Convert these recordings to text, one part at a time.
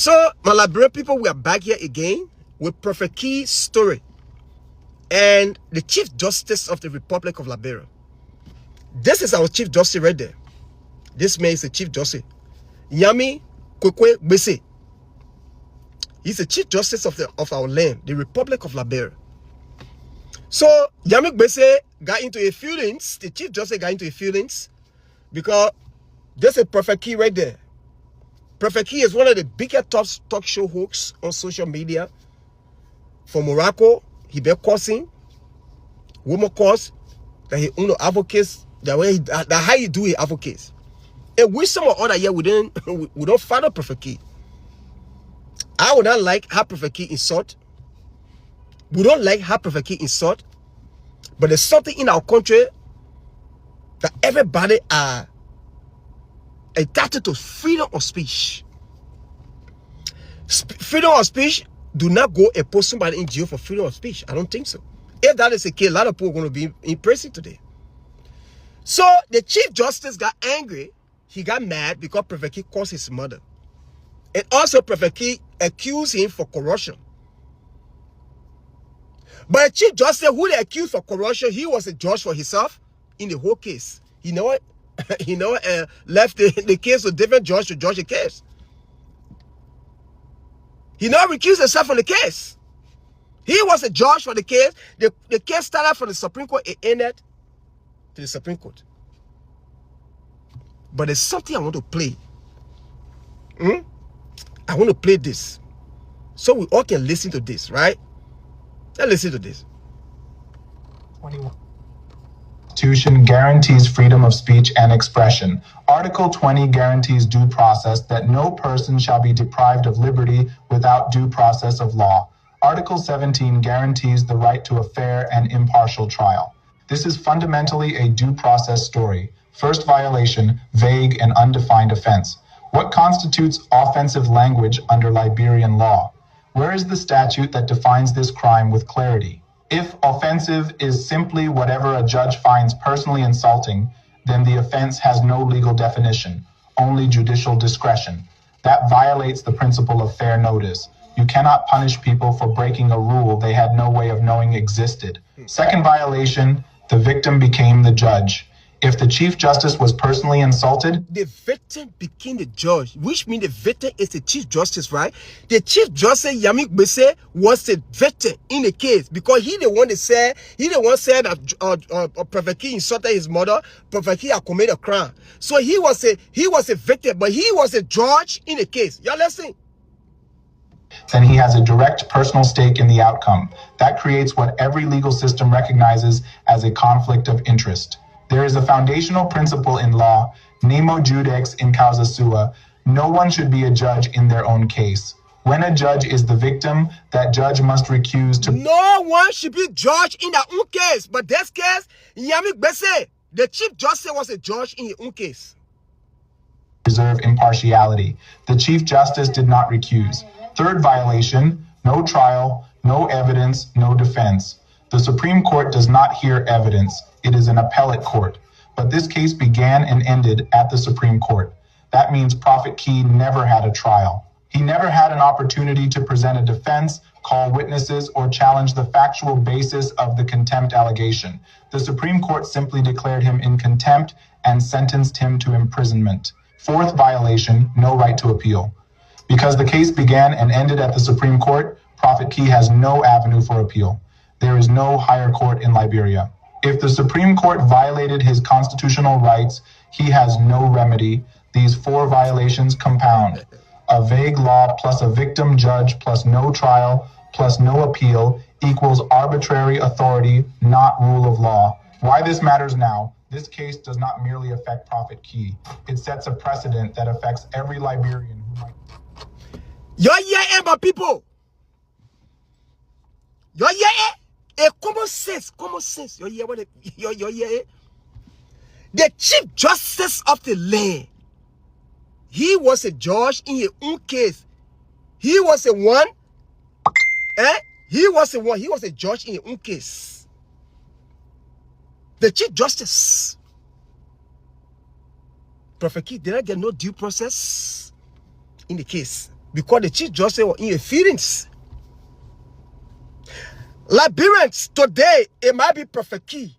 So, my Liberian people, we are back here again with Prophet Key's story and the Chief Justice of the Republic of Liberia. This is our Chief Justice right there. This man is the Chief Justice. Yami Kwekwe Bese. He's the Chief Justice of our land, the Republic of Liberia. So, Yami Bese got into a feelings. The Chief Justice got into a feelings because this is Prophet Key right there. Prophet Key is one of the biggest talk show hosts on social media. From Morocco, he been causing woman cause that he own advocates that way that how you do it advocates. And we some other year we don't follow Prophet Key. I would not like how Prophet Key insult. We don't like how Prophet Key insult. But there's something in our country that everybody are entitled to freedom of speech. Freedom of speech do not go and put somebody in jail for freedom of speech. I don't think so. If that is the case, a lot of people are going to be in prison today. So the Chief Justice got angry. He got mad because Prophet Key caused his mother. And also Prophet Key accused him for corruption. But the Chief Justice who they accused for corruption, he was a judge for himself in the whole case. You know what? Left the case to different judge to judge the case. He now recused himself from the case. He was a judge for the case. The case started from the Supreme Court. It ended to the Supreme Court. But there's something I want to play. I want to play this. So we all can listen to this, right? Let's listen to this. 21. Constitution guarantees freedom of speech and expression. Article 20 guarantees due process, that no person shall be deprived of liberty without due process of law. Article 17 guarantees the right to a fair and impartial trial. This is fundamentally a due process story. First violation, vague and undefined offense. What constitutes offensive language under Liberian law? Where is the statute that defines this crime with clarity? If offensive is simply whatever a judge finds personally insulting, then the offense has no legal definition, only judicial discretion. That violates the principle of fair notice. You cannot punish people for breaking a rule they had no way of knowing existed. Second violation, the victim became the judge. If the Chief Justice was personally insulted, the victim became the judge, which means the victim is the Chief Justice, right? The Chief Justice Yami Bese was the victim in the case because he the one that said that Prophet Key insulted his mother. Prophet Key had committed a crime, so he was a victim, but he was a judge in the case. Y'all listen. Then he has a direct personal stake in the outcome. That creates what every legal system recognizes as a conflict of interest. There is a foundational principle in law, nemo judex in causa sua. No one should be a judge in their own case. When a judge is the victim, that judge must recuse to... No one should be judged in their own case. But this case, Yami Bese, the Chief Justice was a judge in his own case. Preserve impartiality. The Chief Justice did not recuse. Third violation, no trial, no evidence, no defense. The Supreme Court does not hear evidence. It is an appellate court. But this case began and ended at the Supreme Court. That means Prophet Key never had a trial. He never had an opportunity to present a defense, call witnesses, or challenge the factual basis of the contempt allegation. The Supreme Court simply declared him in contempt and sentenced him to imprisonment. Fourth violation, no right to appeal. Because the case began and ended at the Supreme Court, Prophet Key has no avenue for appeal. There is no higher court in Liberia. If the Supreme Court violated his constitutional rights, he has no remedy. These four violations compound. A vague law plus a victim judge plus no trial plus no appeal equals arbitrary authority, not rule of law. Why this matters now? This case does not merely affect Prophet Key. It sets a precedent that affects every Liberian who might... Yo, yeah, my people. Yo, yeah, common sense. Yo, yeah, what? Yo, yeah. The Chief Justice of the land. He was a judge in his own case. He was the one. He was a judge in his own case. The Chief Justice. Prophet Key did not get no due process in the case. because the Chief Justice was in a feelings. Liberians, today, it might be Prophet Key.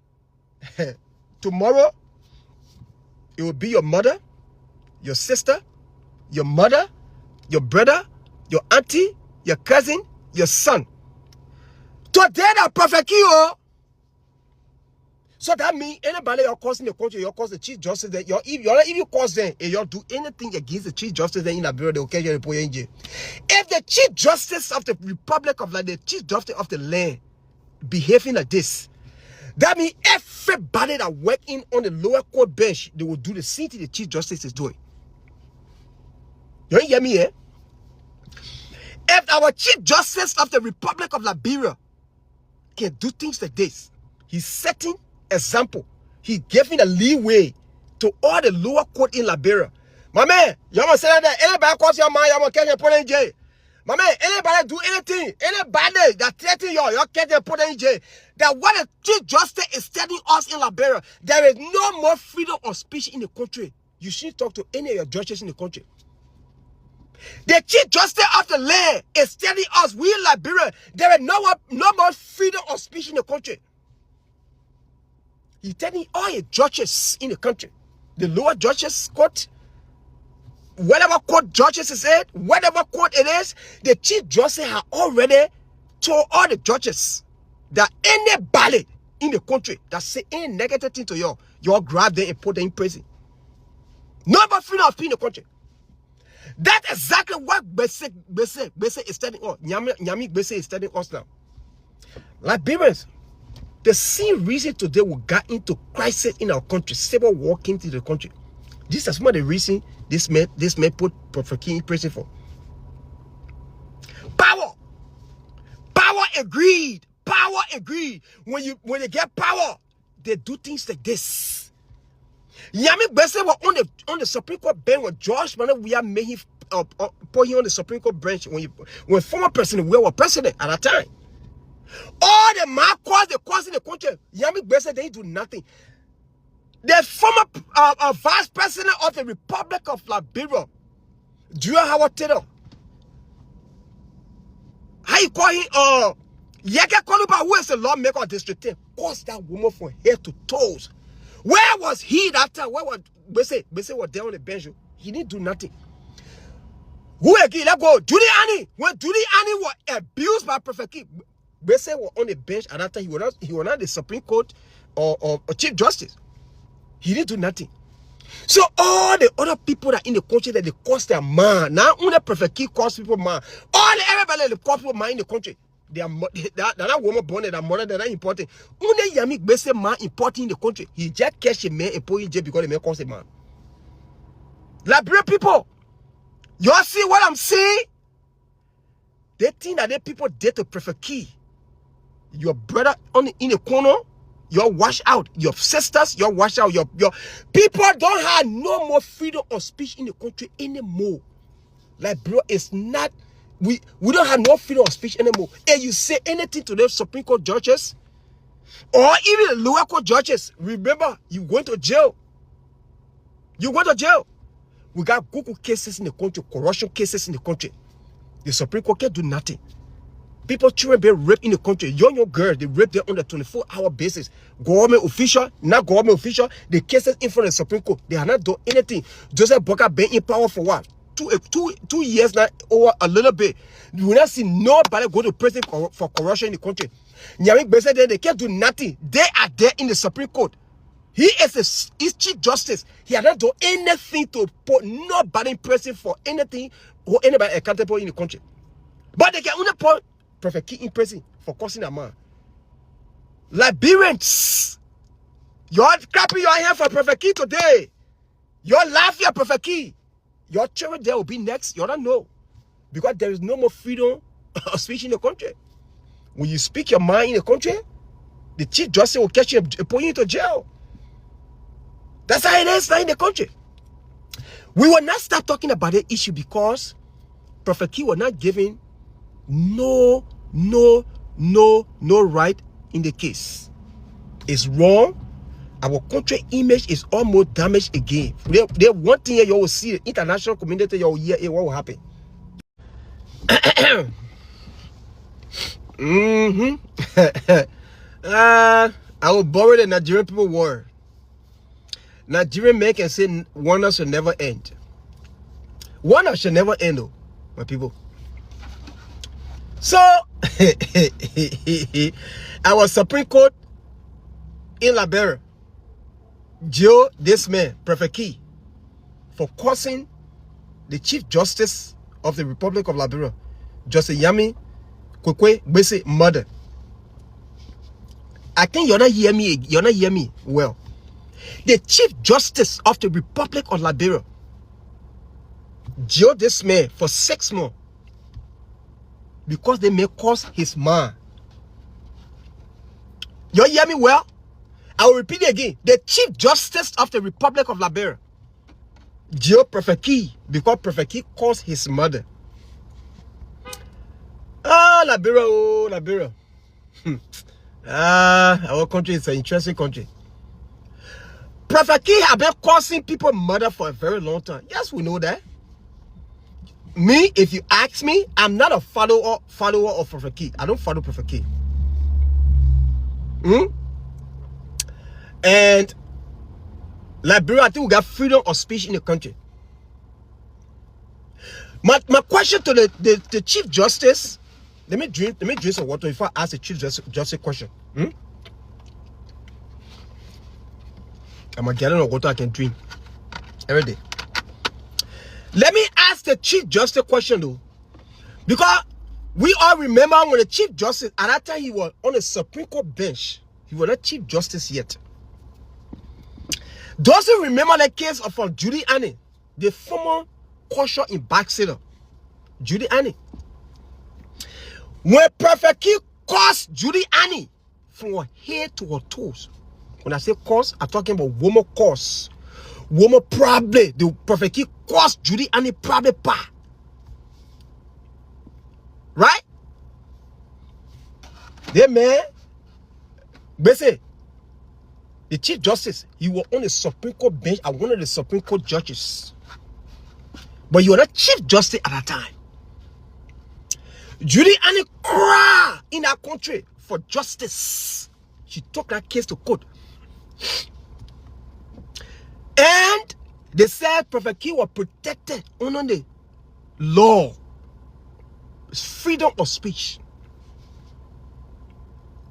Tomorrow, it will be your mother, your sister, your mother, your brother, your auntie, your cousin, your son. Today, that Prophet Key, oh. So that means anybody you're causing the country, you're causing the Chief Justice, that if you cause them and you do anything against the Chief Justice then in Liberia, they will catch you and put you in jail. If the Chief Justice of the Republic of the Chief Justice of the land behaving like this, that means everybody that working on the lower court bench, they will do the same thing the Chief Justice is doing. You don't hear me, eh? If our Chief Justice of the Republic of Liberia can do things like this, he's setting example. He giving a leeway to all the lower court in Liberia. My man, you want to say that anybody cross your mind, you want to catch and put in jail. My man, anybody do anything, anybody that threaten you catch and put in jail. That what the Chief Justice is telling us in Liberia, there is no more freedom of speech in the country. You shouldn't talk to any of your judges in the country. The Chief Justice of the land is telling us, we in Liberia, there is no more freedom of speech in the country. He's telling all the judges in the country, the lower judges court, whatever court judges is it, whatever court it is, the Chief Justice has already told all the judges that anybody in the country that say any negative thing to you, you'll grab them and put them in prison. No more freedom of speech in the country. That's exactly what Bese is telling us. Nyami Bese is telling us now. Liberians, the same reason today we got into crisis in our country, civil war came to the country. This is some of the reason this man put Prophet King in prison for. Power agreed. Power agreed. When they get power, they do things like this. Yami Bese was on the Supreme Court bench when George Manuel made him put him on the Supreme Court bench when former president we were president at that time. All the man cause in the country, Yami Bese, they do nothing. The former vice president of the Republic of Liberia, Julia Howard Taylor, how you call him? Yeke Koluba, who is the lawmaker of district 10, caused that woman from head to toes. Where was he that time? Where was Bese was there on the bench? He didn't do nothing. Who again? Let go. Giuliani. When Giuliani was abused by Prophet King, Bese was on the bench at that time. He was not the Supreme Court or Chief Justice. He didn't do nothing. So all the other people that in the country that they cost their man. Now only Prophet King cost people man. Everybody that cost people man in the country. They're not woman born, they're mother, they're not important. Only Yami Bese man important in the country. He just catch a man and put in jail because the man cost a man. Liberia people, y'all see what I'm saying? They think that they people did to Prophet Key. Your brother in the corner, you're washed out. Your sisters, you're washed out. Your people don't have no more freedom of speech in the country anymore. Like, bro, it's not, we don't have no freedom of speech anymore. And you say anything to the Supreme Court judges, or even the lower court judges, remember, you went to jail. You went to jail. We got Google cases in the country, corruption cases in the country. The Supreme Court can't do nothing. People, children being raped in the country. Young girls, they rape them on a 24-hour basis. Government official, not government official, the cases in front of the Supreme Court, they have not done anything. Joseph Boka been in power for what? Two years now, or a little bit. We will not see nobody go to prison for corruption in the country. Nyami Bese, they can't do nothing. They are there in the Supreme Court. He is Chief Justice. He has not done anything to put nobody in prison for anything or anybody accountable in the country. But they can only put Prophet King in prison for causing a man. Liberians, you're clapping your hand for Prophet King today. You're laughing at Prophet King. Your children there will be next. You don't know. Because there is no more freedom of speech in the country. When you speak your mind in the country, the Chief Justice will catch you and put you into jail. That's how it is now in the country. We will not start talking about the issue because Prophet King was not giving no right in the case. It's wrong. Our country image is almost damaged again. There one thing you will see, the international community, you will hear what will happen. I will borrow the Nigerian people word. Nigerian men can say wonders should never end. Wonders should never end, though, my people. So, our Supreme Court in Liberia jailed this man, Prefect Key, for causing the Chief Justice of the Republic of Liberia, Justice Yami Kwekwe Bese, murder. I think you're not hearing me. You're not hearing me well. The Chief Justice of the Republic of Liberia jailed this man for 6 months because they may cause his man. You hear me well? I will repeat it again. The Chief Justice of the Republic of Liberia jailed Prefect Key because Prefect Key caused his murder. Liberia, oh, Liberia. Our country is an interesting country. Prefect Key have been causing people murder for a very long time. Yes, we know that. Me, if you ask me, I'm not a follower of Prefect Key. I don't follow Prefect Key. And Liberia, I think we got freedom of speech in the country. My question to the Chief Justice, let me drink some water before I ask the Chief Justice question. I'm a gallon of water I can drink every day. Let me ask the Chief Justice question though, because we all remember when the Chief Justice, at that time he was on the Supreme Court bench. He was not Chief Justice yet. Doesn't remember the case of Judy Annie, the former caution in backseater, Judy Annie. When Prefect Key caused Judy Annie from her head to her toes. When I say cause, I'm talking about woman cause. Woman probably, the Prefect Key caused Judy Annie probably pa. Right? The man, basically, the Chief Justice, he was on the Supreme Court bench as one of the Supreme Court judges. But you were not Chief Justice at that time. Judy Annie cried in our country for justice. She took that case to court. And they said Prefect Key was protected under the law. It's freedom of speech.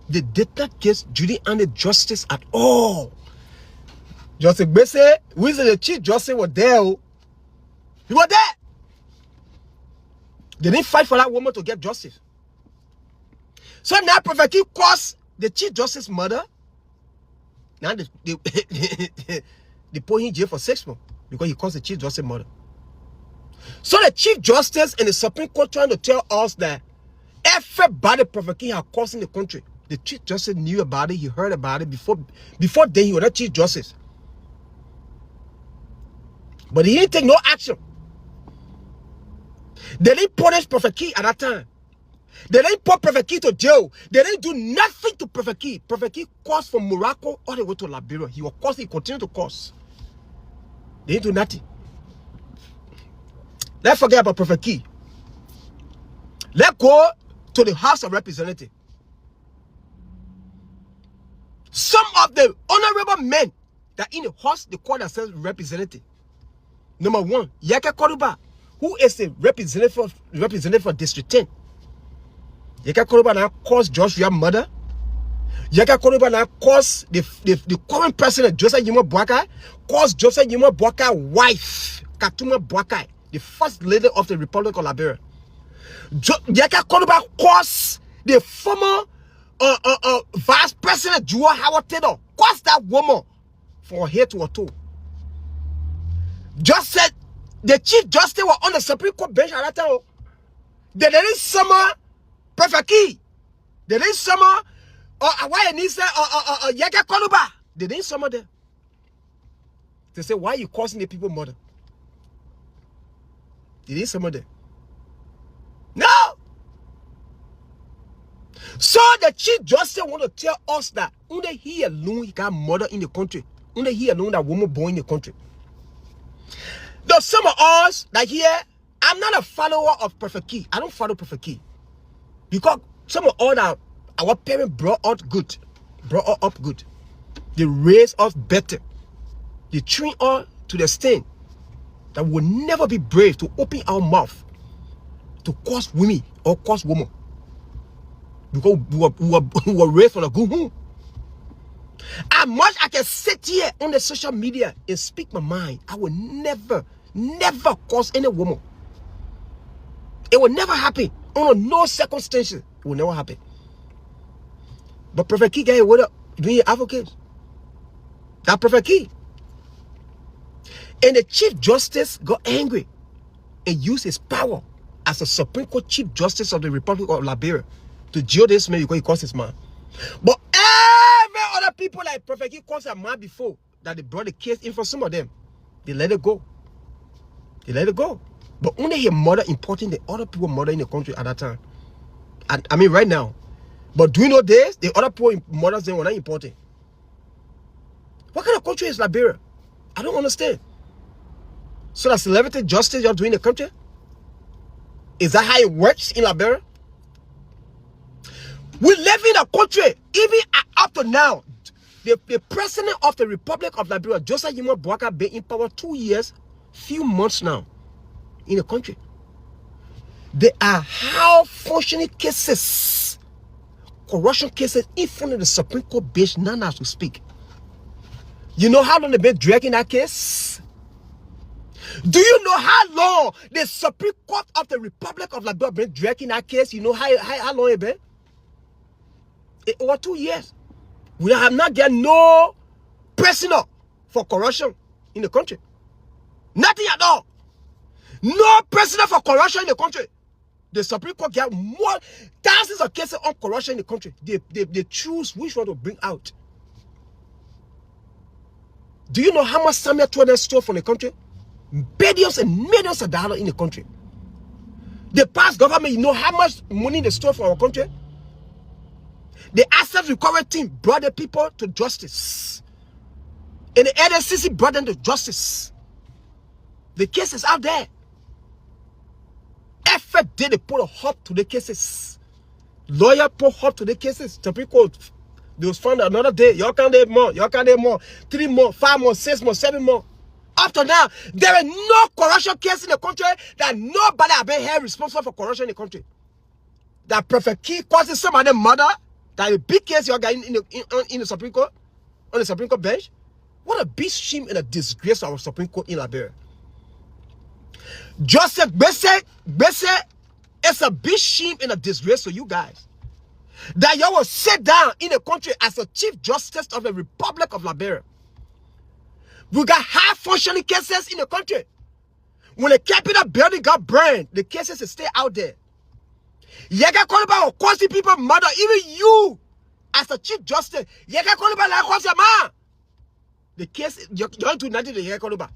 They did not give Judy Annie justice at all. Justice Bese, who is the Chief Justice, was there. He was there. They didn't fight for that woman to get justice. So now Prefect Key caused the Chief Justice murder. Now they put him in jail for 6 months because he caused the Chief Justice murder. So the Chief Justice and the Supreme Court trying to tell us that everybody Prefect Key had caused in the country. The Chief Justice knew about it. He heard about it before then. He was not Chief Justice, but he didn't take no action. They didn't punish Prefect Key at that time. They didn't put Prefect Key to jail. They didn't do nothing to Prefect Key. Prefect Key caused from Morocco all the way to Liberia. He was causing. He continued to cause. They didn't do nothing. Let's forget about Prefect Key. Let's go to the House of Representatives. Some of the honorable men that in the House, they call themselves representative. Number 1, Yaka Koruba, who is a representative for District 10. Yaka Koruba now caused Joshua murder. Yaka Koruba now caused the current president, Joseph Yimo Boakai, caused Joseph Yimo Boakai wife, Katuma Boakai, the first lady of the Republic of Liberia. Yaka Koruba caused the former Vice President Jua Howard Taylor, caused that woman from her head to her toe. Just said the Chief Justice was on the Supreme Court bench at that time. They didn't summon Prefect Key. They didn't summon Yaka Koruba. They didn't summon them. They say, why are you causing the people murder? They didn't summon them. No. So the Chief Justice want to tell us that only he alone he got murder in the country. Only he alone that woman born in the country. Though some of us that here, I'm not a follower of Prophet Key. I don't follow Prophet Key. Because some of all our parents brought us up good. They raised us better. They trained us to the extent that we will never be brave to open our mouth to curse women or curse women. Because we were raised from a good home. As much I can sit here on the social media and speak my mind, I will never curse any woman. It will never happen. Under no circumstances, it will never happen. But Prophet Key guy, what up? Doing advocates. That Prophet Key. And the Chief Justice got angry and used his power as a Supreme Court Chief Justice of the Republic of Liberia to jail this man because he caused his man. But every other people like Prophet Key caused a man before that they brought the case in for some of them, they let it go. They let it go. But only his mother important the other people mother in the country at that time. And I mean right now. But do you know this? The other people mothers then were not important. What kind of country is Liberia? I don't understand. So that celebrity justice you're doing in the country? Is that how it works in Liberia? We live in a country, even up to now, the president of the Republic of Liberia, Joseph Yimo Boaka, been in power 2 years, few months now, in the country. There are how functioning cases, corruption cases, in front of the Supreme Court bench now as we speak. You know how long they've been dragging that case? Do you know how long the Supreme Court of the Republic of Liberia been dragging that case? You know how long it been? Over 2 years. We have not got no prisoner for corruption in the country. Nothing at all. No prisoner for corruption in the country. The Supreme Court got more thousands of cases on corruption in the country. They choose which one to bring out. Do you know how much Samuel Twain stole from the country? Billions and millions of dollars in the country. The past government, you know how much money they stole from our country? The asset recovery team brought the people to justice. And the NSCC brought them to justice. The case is out there. Every day they put a halt to the cases. Lawyer put halt to the cases. Supreme Court, they was found another day. Y'all can't have more. Y'all can't have more. 3 more, 5 more, 6 more, 7 more. Up to now, there is no corruption case in the country that nobody has been held responsible for corruption in the country. That Prophet Key causes somebody's murder. That a big case you got in the Supreme Court, on the Supreme Court bench. What a big shame and a disgrace to our Supreme Court in Liberia. Joseph Bese is a big shame and a disgrace to you guys. That you will sit down in the country as a Chief Justice of the Republic of Liberia. We got high functioning cases in the country. When the Capitol building got burned, the cases stay out there. You can call about causing people murder. Even you, as a Chief Justice, you can call about like cause your man. The case, you don't do nothing to you can call about.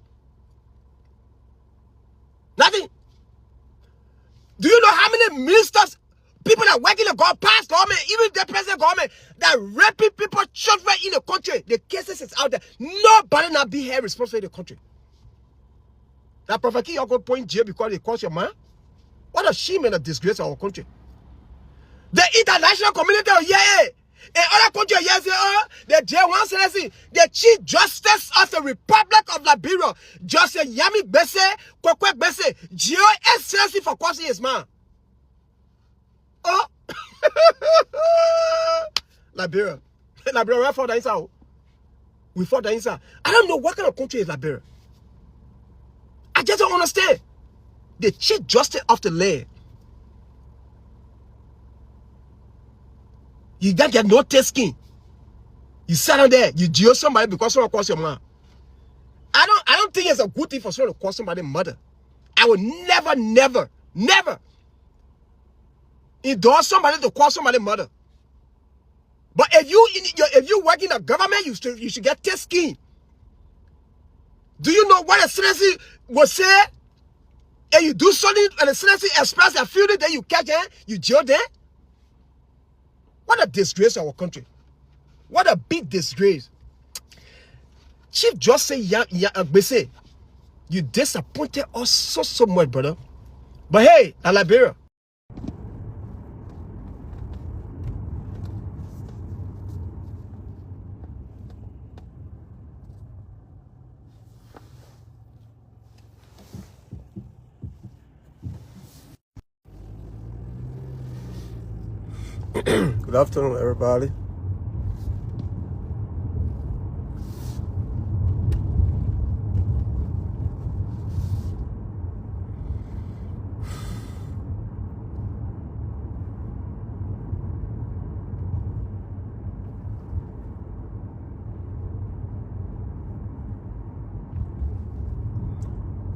Nothing. Do you know how many ministers, people that work in the past government, even the present government, that raping people, children in the country? The cases is out there. Nobody not be held responsible in the country. That Prophet Key, you're going to point jail because they cause your man? What a shame and a disgrace of our country. The international community, yeah. In other countries, yes, the J1 says the Chief Justice of the Republic of Liberia, Justice Yami Bese, Kwekwe Bese, Geo Excellency for causing his man. Oh, Liberia. Liberia, we fought the inside. We fought the inside. I don't know what kind of country is Liberia. I just don't understand. The Chief Justice of the land. You don't get no thick skin. You sit down there, you jail somebody because someone calls your man. I don't think it's a good thing for someone to call somebody mother. I would never endorse somebody to call somebody mother. But if you work in the government, you should get thick skin. Do you know what a citizen will say? And you do something and the citizen express their feeling, then you catch them, you jail them. What a disgrace to our country. What a big disgrace. Chief Justice Bese, you disappointed us so much, brother. But hey, at Liberia, good afternoon, everybody.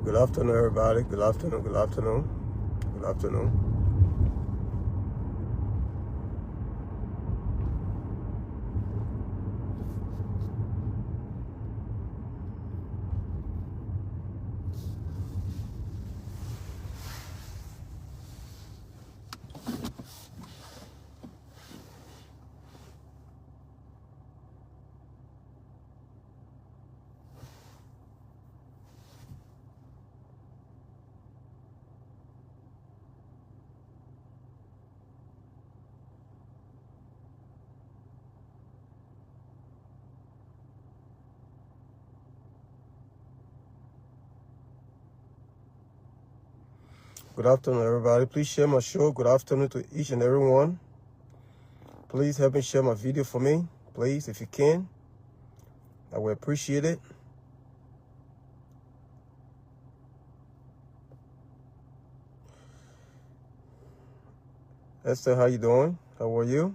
Good afternoon, everybody. Good afternoon, good afternoon, good afternoon. Good afternoon, everybody. Please share my show. Good afternoon to each and every one. Please help me share my video for me. Please, if you can. I will appreciate it. Esther, how you doing? How are you?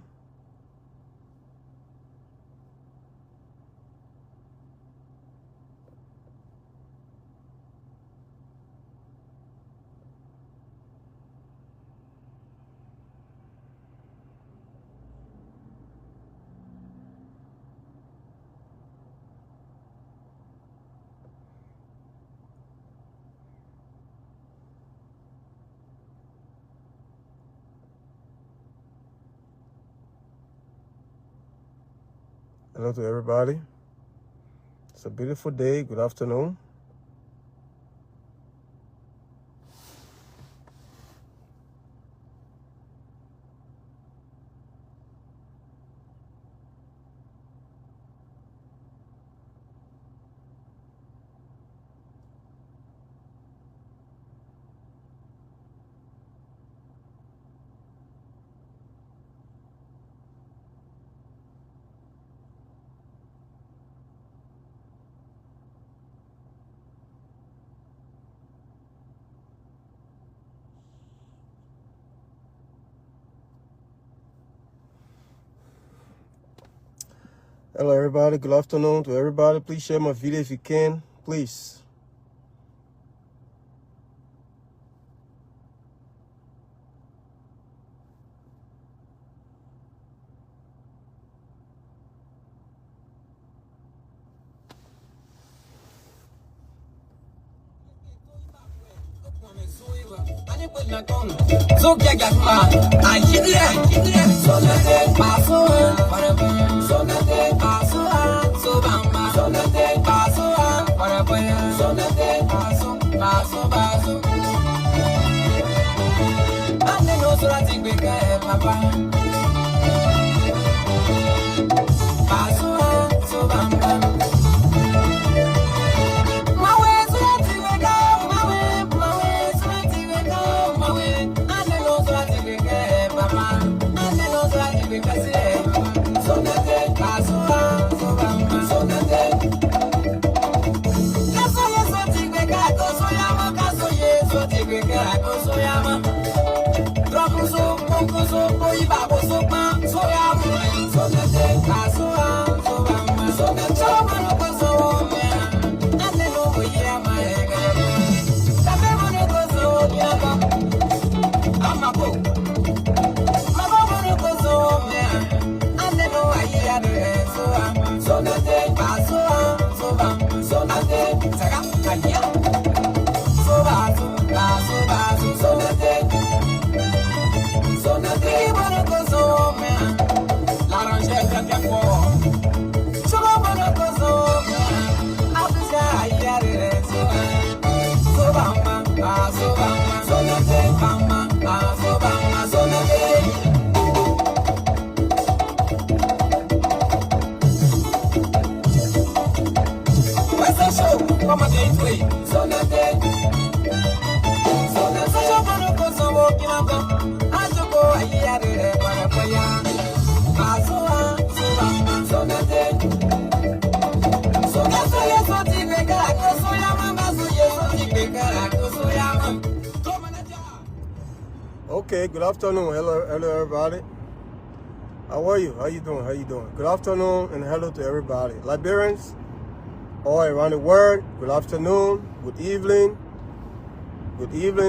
Hello to everybody. It's a beautiful day. Good afternoon. Hello, everybody. Good afternoon to everybody. Please share my video if you can. Please. Okay, good afternoon. Hello everybody. How are you? How you doing? How you doing? Good afternoon and hello to everybody. Liberians all around the world, good afternoon, good evening,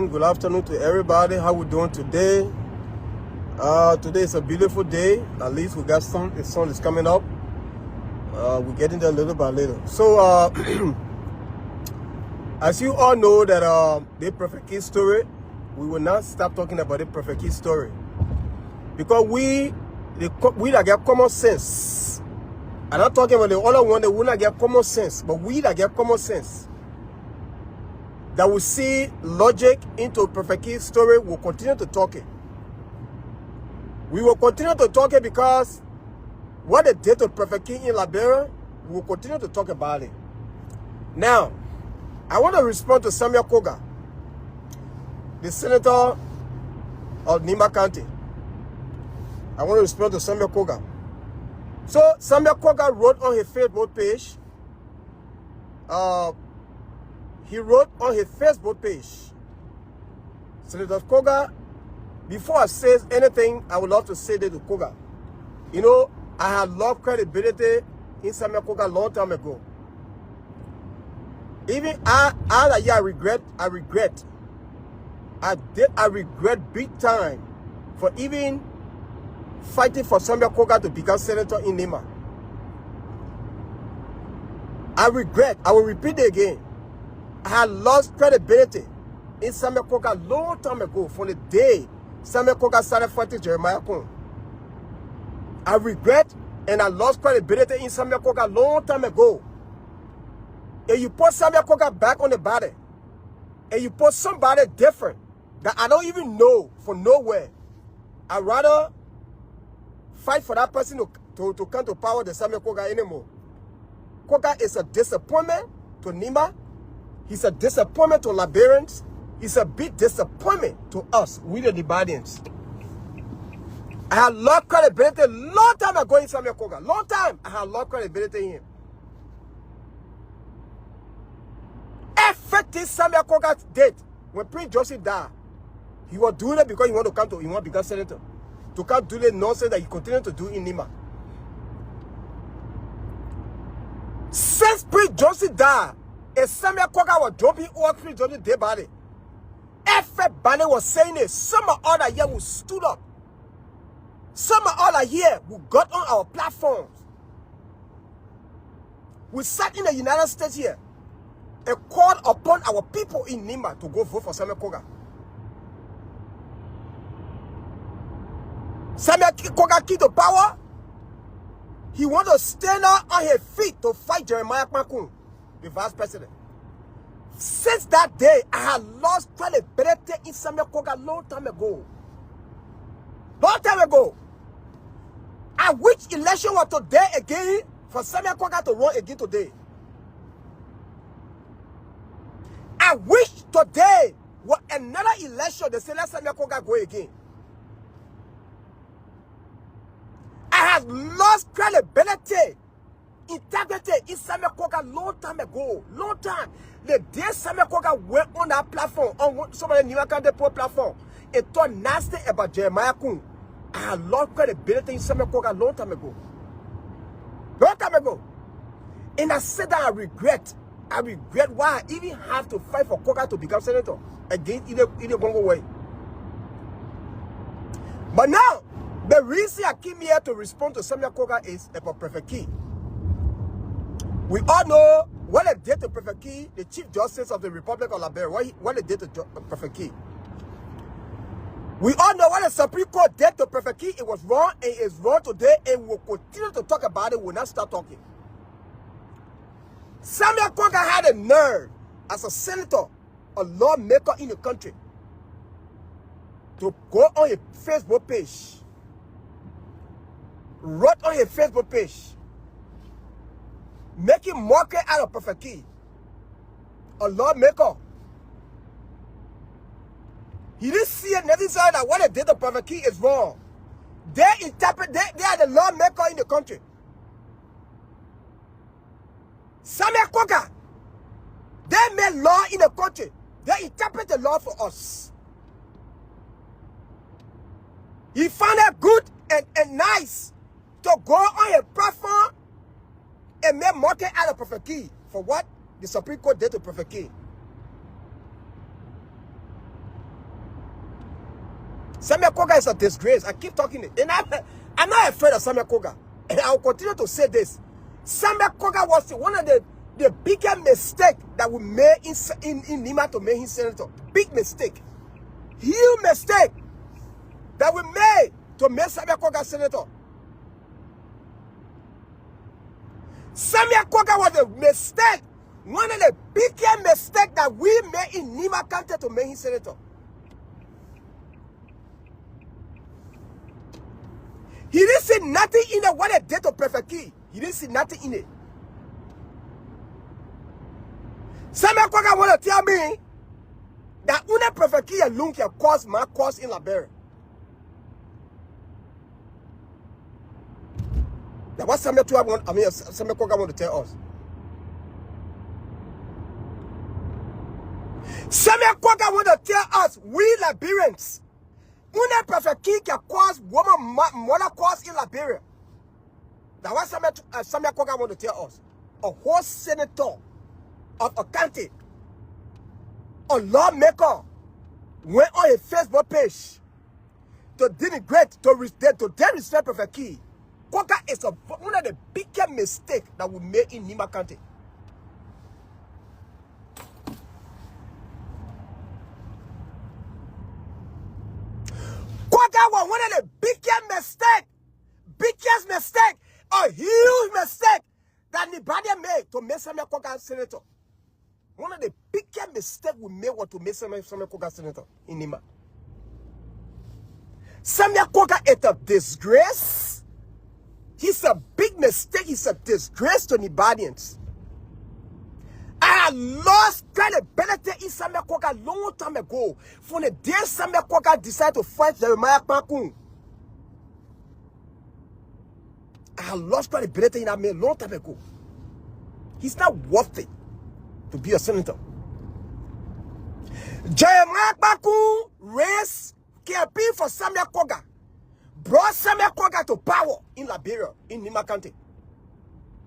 good afternoon to everybody. How we doing today? Today is a beautiful day. At least we got sun. The sun is coming up. We're getting there little by little. So, as you all know that the perfect key story, we will not stop talking about the perfect key story because we that get common sense. I'm not talking about the other one that will not get common sense, but we that get common sense, that will see logic into perfect key story, will continue to talk it. We will continue to talk it because what they did to perfect key in Liberia, we will continue to talk about it. Now, I want to respond to Samuel Koga, the senator of Nima County. I want to respond to Samuel Koga. So, Samuel Koga wrote on his Facebook page, Senator Koga, before I say anything, I would love to say this to Koga. You know, I had lost credibility in Samuel Koga a long time ago. Even I regret big time for even fighting for Samuel Koga to become senator in Nima. I will repeat it again. I had lost credibility in Samuel Koga a long time ago from the day Samuel Koga started fighting Jeremiah Kun. I regret and I lost credibility in Samuel Koga a long time ago. And you put Samuel Koga back on the body, and you put somebody different that I don't even know from nowhere, I'd rather fight for that person to come to power than Samuel Koga anymore. Koga is a disappointment to Nima. He's a disappointment to Liberians. He's a big disappointment to us, we the Liberians. I had lost credibility a long time ago in Samuel Koga. Long time, I had lost credibility in him. Everything Samuel Koga did when Prince Joseph died, he was doing it because he want to become senator. To come do the nonsense that he continued to do in Nima. Since Prince Joseph died, and Samuel Koga was dropping all Prince Joseph dead body, everybody was saying it. Some of all that here who stood up. Some of all that here who got on our platforms. We sat in the United States here and called upon our people in Nima to go vote for Samuel Koga. Samuel Koga came to power. He wanted to stand up on his feet to fight Jeremiah Makun, the vice president. Since that day, I had lost credibility in Samuel Koga long time ago. Long time ago. I wish election was today again for Samuel Koga to run again today. I wish today was another election. They say let Samuel Koga go again. I have lost credibility, integrity in Samuel Koga long time ago. Long time. The day Samuel Koga went on that platform, on some of the New York platform, and talked nasty about Jeremiah Kun. I have lost credibility in Samuel Koga long time ago. Long time ago. And I said that I regret why I even have to fight for Koga to become senator against either Bongo way. But now, the reason I came here to respond to Samuel Koga is about Perfect Key. We all know what they did to Perfect Key, the Chief Justice of the Republic of Liberia, what they did to Perfect Key. We all know what the Supreme Court did to Perfect Key. It was wrong and it's wrong today, and we will continue to talk about it. We will not stop talking. Samuel Koga had a nerve as a senator, a lawmaker in the country, to go on his Facebook page, wrote on his Facebook page, making mockery out of Perfect Key, a lawmaker, He didn't see it necessarily that what they did to Prophet Key is wrong. They interpret, they are the lawmaker in the country. Samuel Koga, they made law in the country. They interpret the law for us. He found it good and nice to go on a platform and make market out of Prophet Key for what the Supreme Court did to Prophet Key. Samuel Koga is a disgrace. I keep talking it. And I'm not afraid of Samuel Koga. And I'll continue to say this. Samuel Koga was one of the biggest mistake that we made in Lima to make him senator. Big mistake. Huge mistake that we made to make Samuel Koga senator. Samuel Koga was a mistake. One of the biggest mistakes that we made in Lima County to make him senator. He didn't see nothing in it what they did to Prophet Key. He didn't see nothing in it. Samuel Koga want to tell me that only Prophet Key alone can cause my cause in Liberia. That's what Samuel Koga want to tell us. Samuel Koga want to tell us, we Liberians, only Prophet Key can cause woman mother cause in Liberia. That's what Samuel Koga want to tell us. A whole senator of a county, a lawmaker, went on a Facebook page to denigrate, to disrespect Prophet Key. Koga is one of the biggest mistakes that we made in Lima County. Koga was one of the biggest mistake, a huge mistake that anybody made to make Samuel Koga senator. One of the biggest mistakes we made was to make Samuel Koga senator in Lima. Samuel Koga is a disgrace. He's a big mistake. He's a disgrace to Liberians. I lost credibility in Samuel Koga a long time ago. From the day Samuel Koga decided to fight Jeremiah Pankun. I lost credibility in that man a long time ago. He's not worth it to be a senator. Jeremiah Pankun raised campaign for Samuel Koga. Brought Samuel Koga to power in Liberia, in Lima County.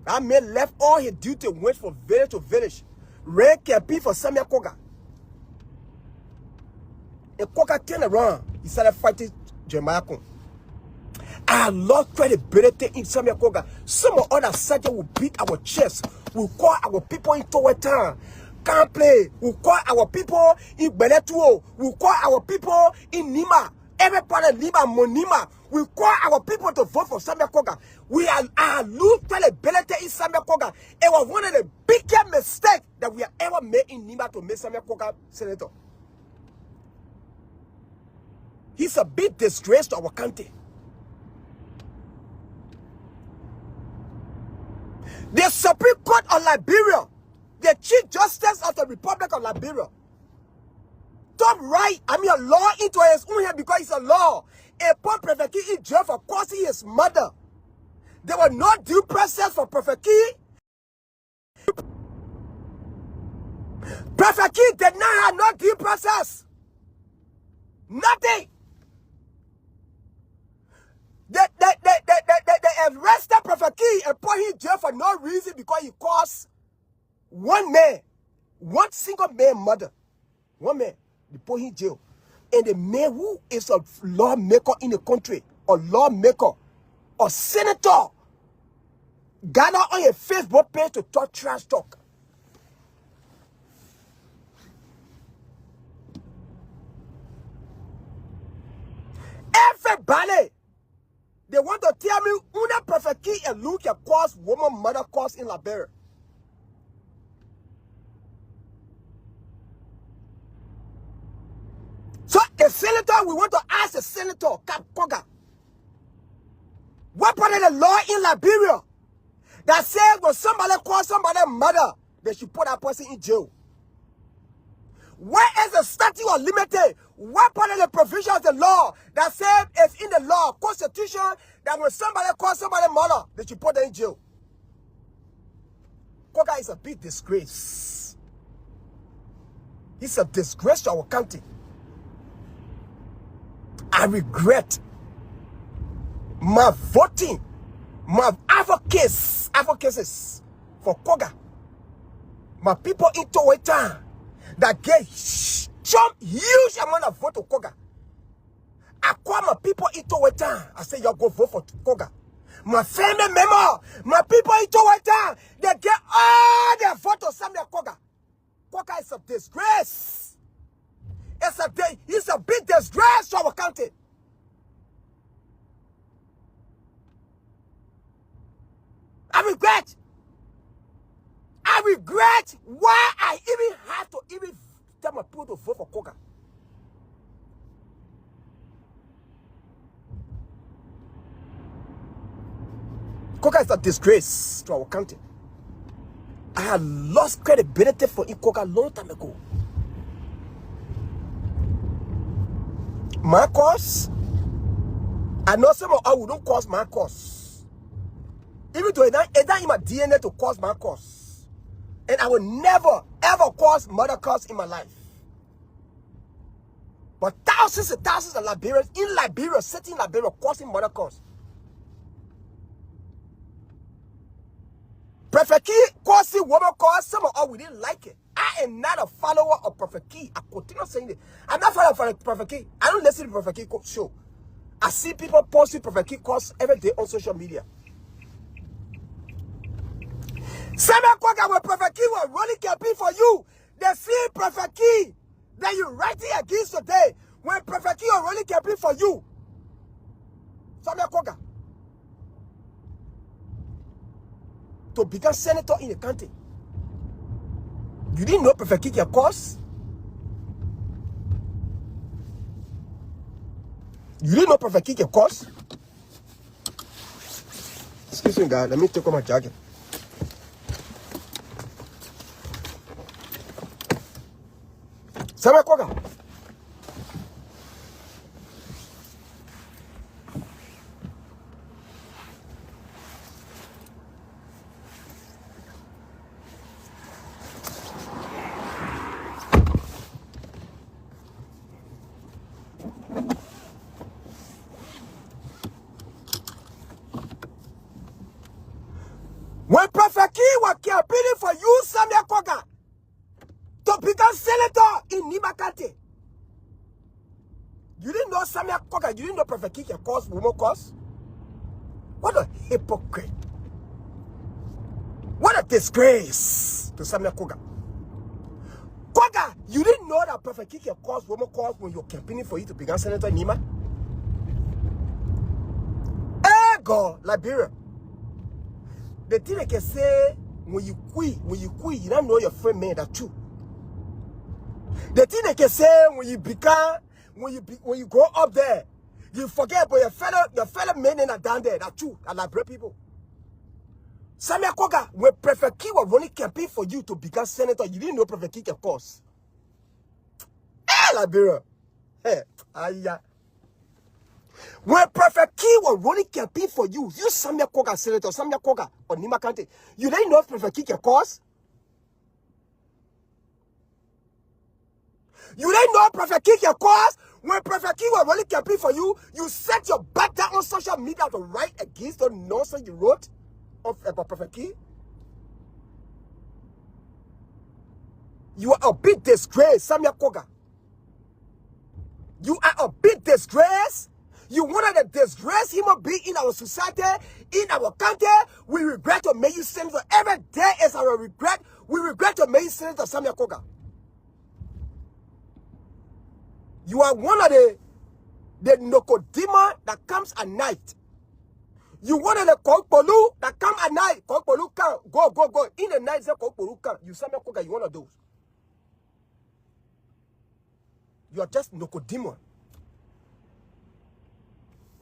That man left all his duty, went from village to village. Ran campaign for Samuel Koga. And Koga turned around. He started fighting Jeremiah Kun. I lost credibility in Samuel Koga. Some of other sergeants will beat our chest. We'll call our people in Tower Town. Can't play. We'll call our people in Benetuo. We'll call our people in Nima. Every part of Lima, Monima. We call our people to vote for Samuel Koga. We are lose credibility in Samuel Koga. It was one of the biggest mistakes that we have ever made in Lima to make Samuel Koga senator. He's a big disgrace to our country. The Supreme Court of Liberia, the Chief Justice of the Republic of Liberia, top right, a law into his own hand because it's a law. A poor Prophet Key in jail for causing his mother. There was no due process for Prophet Key. Prophet Key did not have no due process. Nothing. They arrested Prophet Key and put him in jail for no reason because he caused one single man murder. One man. They put him in jail. And the man who is a lawmaker in the country, a lawmaker, a senator, gather on a Facebook page to talk trash talk. Everybody, they want to tell me una Prophet Key and Luke can cause woman murder cause in Liberia. So the senator, we want to ask the senator, Koga, what part of the law in Liberia that says when somebody calls somebody murder, they should put that person in jail? Where is the statute of limited? What part of the provision of the law that said it's in the law, constitution, that when somebody calls somebody mother, they should put them in jail? Koga is a big disgrace. It's a disgrace to our country. I regret my voting, my advocacies for Koga. My people in Toyota that get huge amount of vote to Koga. I call my people in Toyota. I say, y'all go vote for Koga. My family member, my people in Toyota, they get all their vote to Samuel Koga. Koga is a disgrace. It's a big disgrace to our country. I regret why I even have to even tell my people to vote for Koga. Koga is a disgrace to our country. I had lost credibility for Koga a long time ago. My cause, I know some of you don't cause my cause. Even though it's not in my DNA to cause my cause. And I will never, ever cause murder cause in my life. But thousands and thousands of Liberians in Liberia, sitting in Liberia, causing murder cause. Prophet Key causing woman cause, some of us, we didn't like it. I am not a follower of Prophet Key. I continue saying it. I'm not a follower of Prophet Key. I don't listen to Prophet Key show. I see people posting Prophet Key cause every day on social media. Samuel Koga, when Prophet Key was running campaign for you, they see Prophet Key that you writing against today. When Prophet Key was running campaign for you, Samuel Koga, to become senator in the country. You didn't know Prophet Key can cause? You didn't know Prophet Key can cause? Excuse me, guys. Let me take off my jacket. Samuel Koga. When Prophet Key was campaigning for you, Samuel Koga, to become senator in Nimakate, you didn't know Samuel Koga, you didn't know Prophet Key can cause woman cause? What a hypocrite. What a disgrace to Samuel Koga. Koga, you didn't know that Prophet Key can cause woman cause when you're campaigning for you to become senator in Nima? Ego, Liberia. The thing they can say, when you quit, you don't know your friend man that too. The thing they can say when you become, when you go up there, you forget about your fellow men that are down there, that too, are Liberia people. Samuel Koga, when Prophet Key was running campaign for you to become senator, you didn't know Prophet Key can cause. Liberia. Hey, when Prophet Key was running campaign for you, you Samuel Koga senator, Samuel Koga on Nima County, you didn't know if Prophet Key can cause? You didn't know Prophet Key can cause? When Prophet Key was running campaign for you, you set your back down on social media to write against the nonsense you wrote about Prophet Key? You are a big disgrace, Samuel Koga. You are a big disgrace. You wanted to disgrace human being in our society, in our country. We regret to make you senator. Every day is our regret. We regret to make you senator, Samuel Koga. You are one of the Nokodima that comes at night. You one of the Kokpolu that come at night. Kokpolu come, go. In the night, Kokpolu come. You Samuel Koga, you one of those. You are just Nokodima.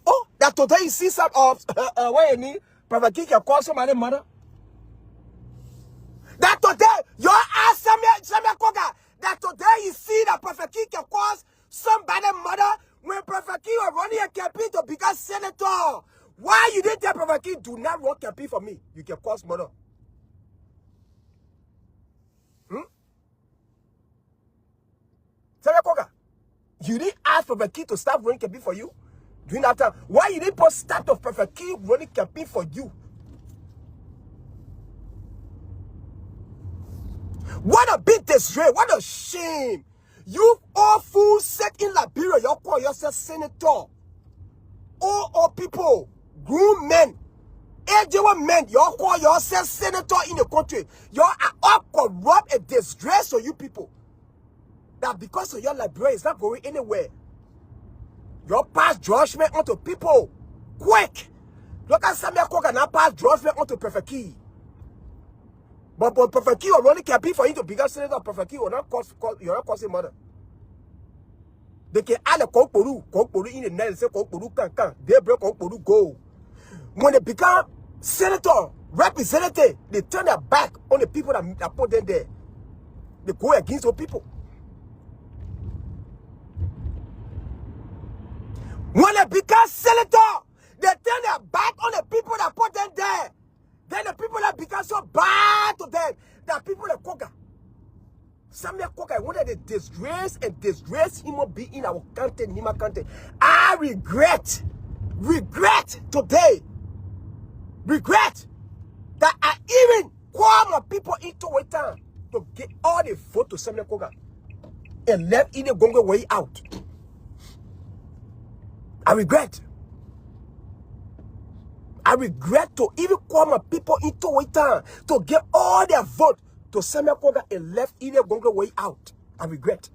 Oh, that today you see some of where you need Prophet Key can call somebody mother. That today your ass Samuel Koga. That today today you see that Prophet King can cause somebody mother when Prophet King was running a campaign to become senator. Why you didn't tell Prophet King, do not run campaign for me? You can cause murder. Samuel Koga, you didn't ask Prophet King to start running campaign for you during that time. Why you didn't put start of Prophet King running campaign for you? What a big disgrace. What a shame. You all fools set in Liberia, you call yourself senator. All people, grown men, aged men, you call yourself senator in the country. You are all corrupt and disgrace to you people. That because of your Liberia is not going anywhere. You pass judgment onto people. Quick. Look at Samuel Koga now pass judgment onto Prophet King. But Prophet King will only campaign for him to become senator. Prophet King will not cause him murder. They can add a Kokporu in the net and say Kokporu can. They break Kokporu go. When they become senator, representative, they turn their back on the people that put them there. They go against those people. When they become senator, they turn their back on the people that put them there. Then the people that become so bad to them, that people that Koga. Samuel Koga, one of the disgrace human being in our country, Nima country. I regret today, that I even call my people into a time to get all the vote to Samuel Koga and left in the Gongo way out. I regret to even call my people into a time to get all their vote to Samuel Koga and left either Gongo way out. I regret.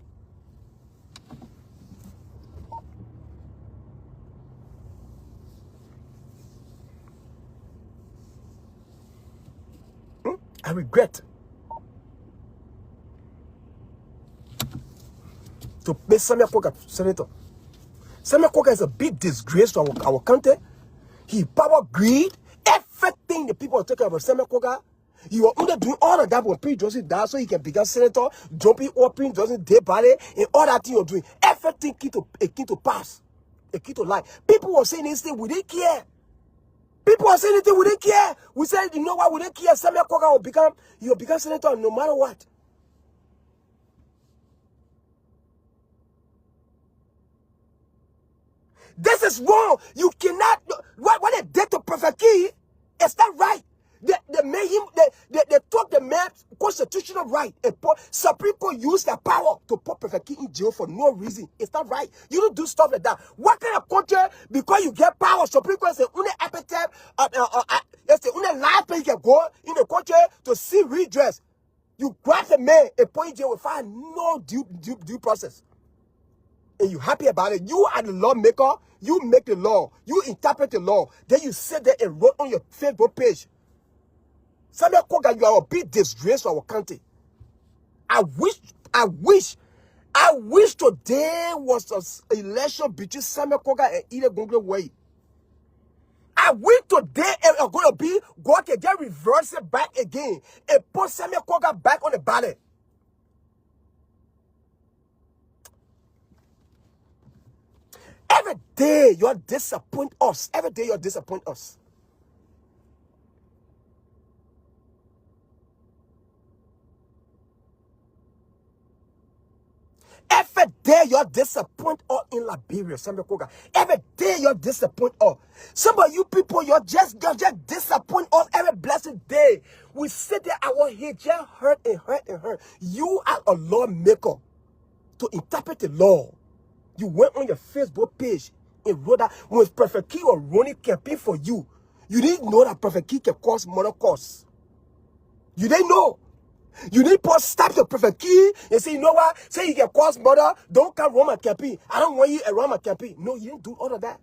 I regret to make Samuel Koga senator. Samuel Koga is a big disgrace to our country. He power greed, everything the people are talking about Samuel Koga. You are only doing all of that when Prince Joseph died so he can become senator, jumping up Prince Joseph day body, and all that thing you're doing. Everything key to pass, a key to life. People were saying this thing, we didn't care. People were saying anything, we didn't care. We said, you know what, we didn't care. Samuel Koga will become senator no matter what. This is wrong. You cannot. What they did to Prophet King is not right. They made him. They took the man's constitutional right. And Supreme Court used their power to put Prophet King in jail for no reason. It's not right. You don't do stuff like that. What kind of country? Because you get power, Supreme Court say only appetite. It's the only last place you can go in the country to see redress. You grab the man and put in jail without no due process. And you happy about it. You are the lawmaker. You make the law. You interpret the law. Then you sit there and wrote on your Facebook page. Samuel Koga, you are a big disgrace to our country. I wish today was an election between Samuel Koga and Ida Gongle Way. I wish today are going to be God can get reverse it back again and put Samuel Koga back on the ballot. Every day you disappoint us. Every day you disappoint us. Every day you disappoint us in Liberia, Samuel Koga. Every day you disappoint us. Some of you people, you just disappoint us every blessed day. We sit there, our head just hurt and hurt and hurt. You are a lawmaker to interpret the law. You went on your Facebook page and wrote that when Prophet King was running campaign for you, you didn't know that Prophet King can cause murder cause. You didn't know. You didn't stop the Prophet King and say, you know what? Say you can cause murder, don't come run my campaign. I don't want you around my campaign. No, you didn't do all of that.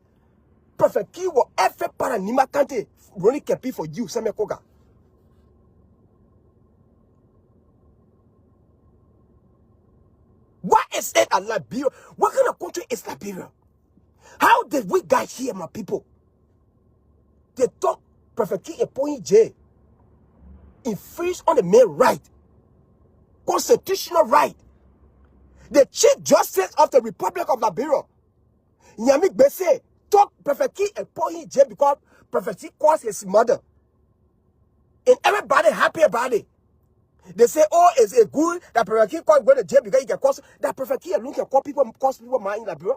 Prophet King was every part of Nima country running campaign for you, Samuel Koga. What is it at Liberia? What kind of country is Liberia? How did we get here, my people? They took Prophet King and put in jail. Infringe on the main right. Constitutional right. The Chief Justice of the Republic of Liberia, Nyamik Bese, took Prophet Key and put him in jail because Prophet Key caused his mother. And everybody happy about it. They say, oh, is it good that Prophet Key can't go to jail because he can cause that Prophet Key alone can cause people mind in Liberia?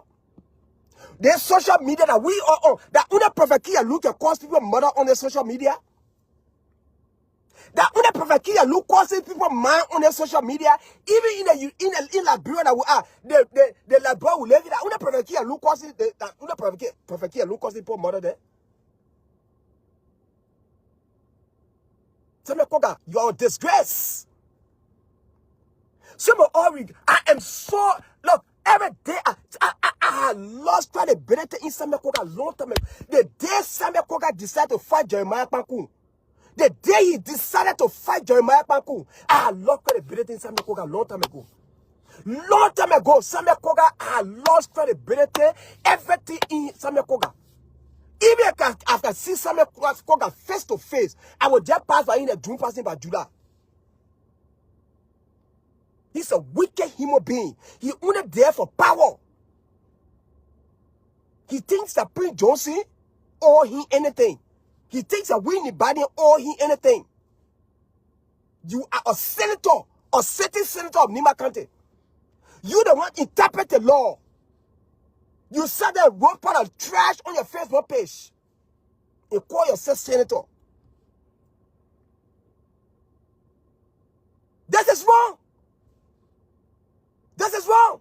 There's social media that we are on. That una Prophet Key alone can cause people murder on the social media. That una Prophet Key alone causes people mind on the social media. Even in Liberia that we are, the Liberia will live in that una Prophet Key alone causes that una Prophet Key alone causes people murder there. Tell me, Koga, you're a disgrace. Some of I am so, look, every day I lost credibility in Samuel Koga long time ago. The day Samuel Koga decided to fight Jeremiah Panku, the day he decided to fight Jeremiah Panku, I lost credibility in Samuel Koga long time ago. Long time ago, Samuel Koga, I lost credibility, everything in Samuel Koga. Even after seeing Samuel Koga face to face, I would just pass by in a dream passing by Judah. He's a wicked human being. He only there for power. He thinks that Prince Johnson or he anything. He thinks that Winnie Biden or he anything. You are a senator, a sitting senator of Nima County. You the one interpret the law. You said that one part of trash on your Facebook page. You call yourself senator. This is wrong. This is wrong.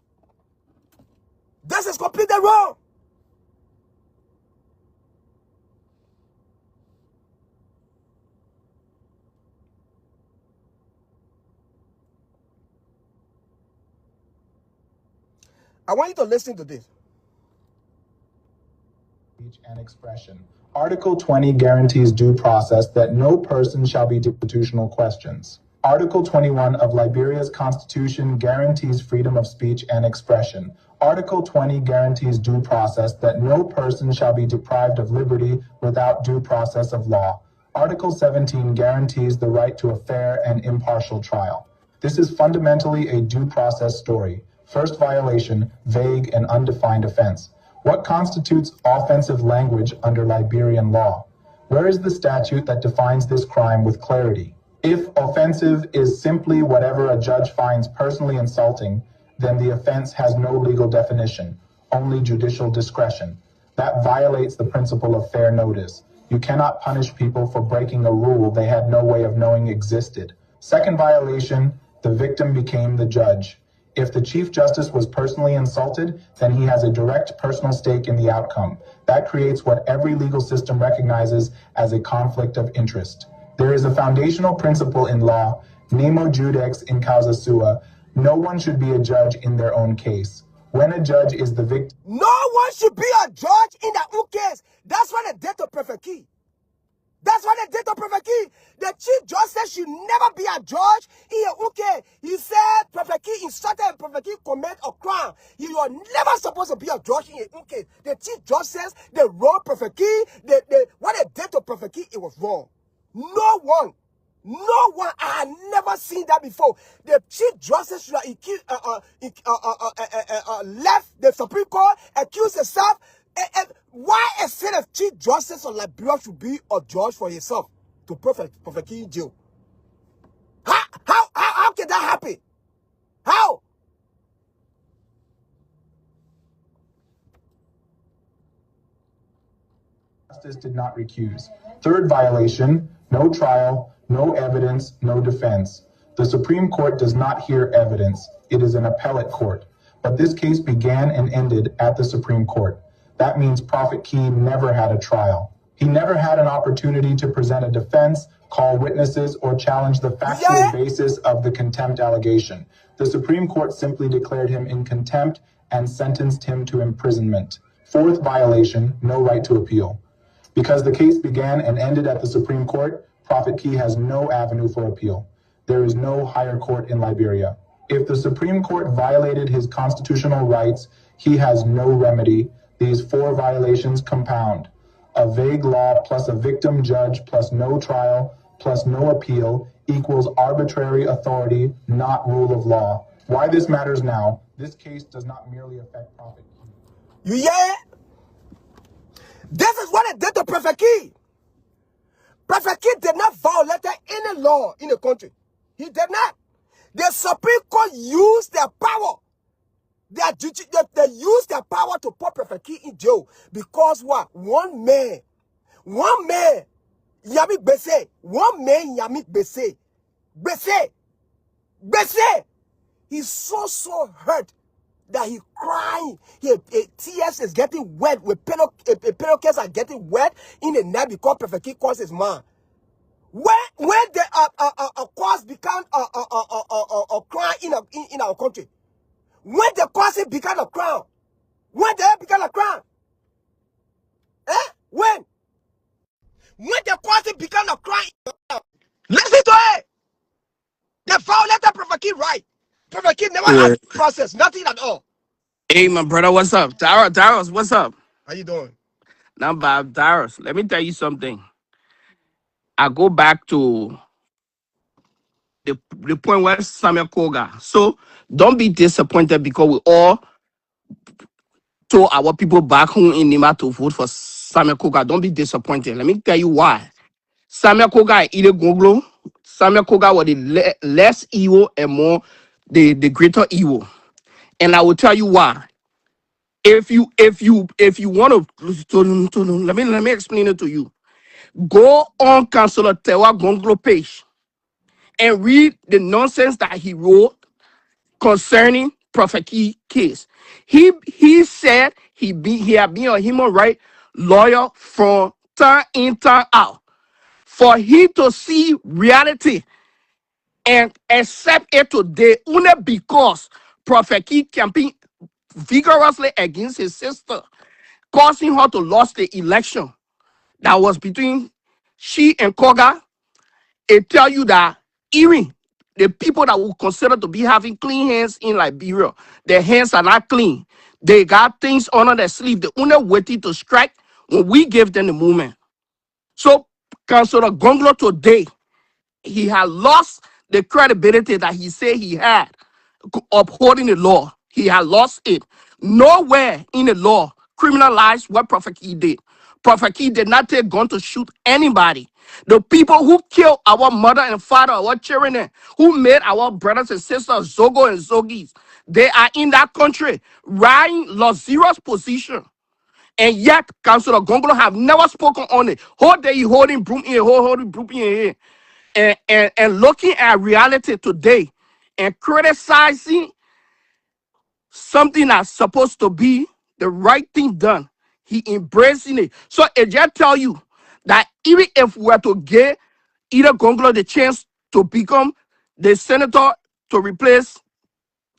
This is completely wrong. I want you to listen to this. Speech and expression. Article 20 guarantees due process that no person shall be constitutional questions. Article 21 of Liberia's Constitution guarantees freedom of speech and expression. Article 20 guarantees due process that no person shall be deprived of liberty without due process of law. Article 17 guarantees the right to a fair and impartial trial. This is fundamentally a due process story. First violation, vague and undefined offense. What constitutes offensive language under Liberian law? Where is the statute that defines this crime with clarity? If offensive is simply whatever a judge finds personally insulting, then the offense has no legal definition, only judicial discretion. That violates the principle of fair notice. You cannot punish people for breaking a rule they had no way of knowing existed. Second violation, the victim became the judge. If the Chief Justice was personally insulted, then he has a direct personal stake in the outcome. That creates what every legal system recognizes as a conflict of interest. There is a foundational principle in law, nemo judex in causa sua. No one should be a judge in their own case. When a judge is the victim... No one should be a judge in their own case. That's what they did to Prophet Key. That's what they did to Prophet Key. The Chief Justice should never be a judge in your own case. He said Prophet Key instructed Prophet Key commit a crime. You are never supposed to be a judge in your own case. The Chief Justice, they wrong Prophet Key. What they did to Prophet Key, it was wrong. No one, I had never seen that before. The Chief Justice should have left the Supreme Court, accused himself. Why is it a Chief Justice of Liberia should be a judge for himself to Prophet Key in jail? How can that happen? How? Justice did not recuse. Third violation, no trial, no evidence, no defense. The Supreme Court does not hear evidence. It is an appellate court. But this case began and ended at the Supreme Court. That means Prophet Key never had a trial. He never had an opportunity to present a defense, call witnesses, or challenge the factual basis of the contempt allegation. The Supreme Court simply declared him in contempt and sentenced him to imprisonment. Fourth violation, no right to appeal. Because the case began and ended at the Supreme Court, Prophet Key has no avenue for appeal. There is no higher court in Liberia. If the Supreme Court violated his constitutional rights, he has no remedy. These four violations compound. A vague law plus a victim judge plus no trial plus no appeal equals arbitrary authority, not rule of law. Why this matters now, this case does not merely affect Prophet Key. You hear? This is what it did to Prophet Key. Prophet Key did not violate any law in the country. He did not. The Supreme Court used their power. They used their power to put Prophet Key in jail. Because what? One man, Yami Bese, Yami Bese, he's so hurt that he crying. Tears is getting wet. With pillowcases are getting wet in the neck because Prophet Key calls his man. When the cause become a crime in our country, when the cause become a crime, when they become a crime, when the cause become a crime, listen to it. They violated Prophet Key right. Prophet Key never had process, nothing at all. Hey, my brother, what's up? Darius, what's up? How you doing? Now, Bob, Darius, let me tell you something. I go back to the point where Samuel Koga. So don't be disappointed because we all told our people back home in Nima to vote for Samuel Koga. Don't be disappointed. Let me tell you why. Samuel Koga is either Goglo. Samuel Koga was the less evil and more the greater evil. And I will tell you why. If you want to let me explain it to you. Go on Councilor Tewa Gonglo page and read the nonsense that he wrote concerning Prophet Key case. He said he had been a human right lawyer from time in, time out. For he to see reality and accept it today only because Prophet Key campaigned vigorously against his sister, causing her to lose the election that was between she and Koga. It tell you that even the people that would consider to be having clean hands in Liberia, their hands are not clean. They got things under their sleeve. They only waiting to strike when we give them the movement. So Councilor Gonglo today, he had lost the credibility that he said he had upholding the law. He had lost it. Nowhere in the law criminalized what Prophet Key did. Prophet Key did not take gun to shoot anybody. The people who killed our mother and father, our children, who made our brothers and sisters Zogo and Zogis, they are in that country, riding Los Zero's position. And yet, Councilor Gongolo have never spoken on it. Whole day he holding broom in, holding broom in here. And looking at reality today and criticizing something that's supposed to be the right thing done. He embracing it. So it just tell you that even if we were to give either Gongolo the chance to become the senator to replace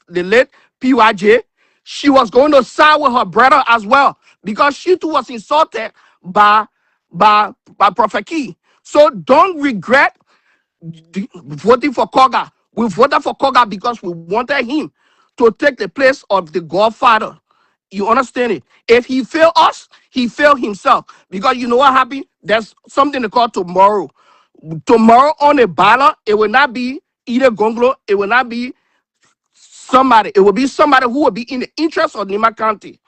the late PYJ, she was going to side with her brother as well because she too was insulted by Prophet Key. So don't regret voting for Koga. We voted for Koga because we wanted him to take the place of the Godfather. You understand it? If he failed us, he failed himself. Because you know what happened? There's something they call tomorrow. Tomorrow on the ballot, it will not be either Gonglo, it will not be somebody. It will be somebody who will be in the interest of Nima County.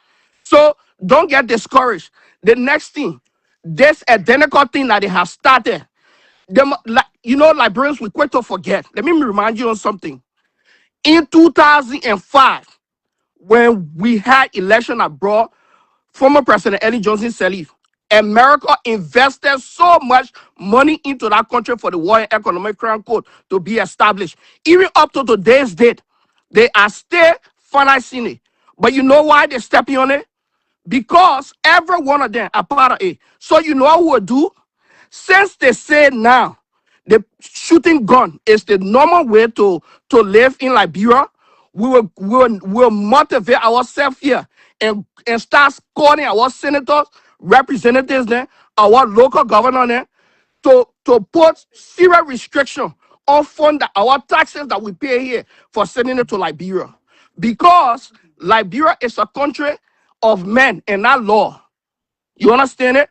So don't get discouraged. The next thing, this identical thing that they have started, Liberians, we quick to forget. Let me remind you on something. In 2005, when we had election abroad, former President Ellen Johnson Sirleaf, America invested so much money into that country for the War and Economic Crime Code to be established. Even up to today's date, they are still financing it. But you know why they're stepping on it? Because every one of them are part of it. So you know what we'll do? Since they say now the shooting gun is the normal way to live in Liberia, we'll motivate ourselves here and start calling our senators, representatives there, our local governor there, to put serious restriction on fund our taxes that we pay here for sending it to Liberia. Because Liberia is a country of men and not law. You understand it?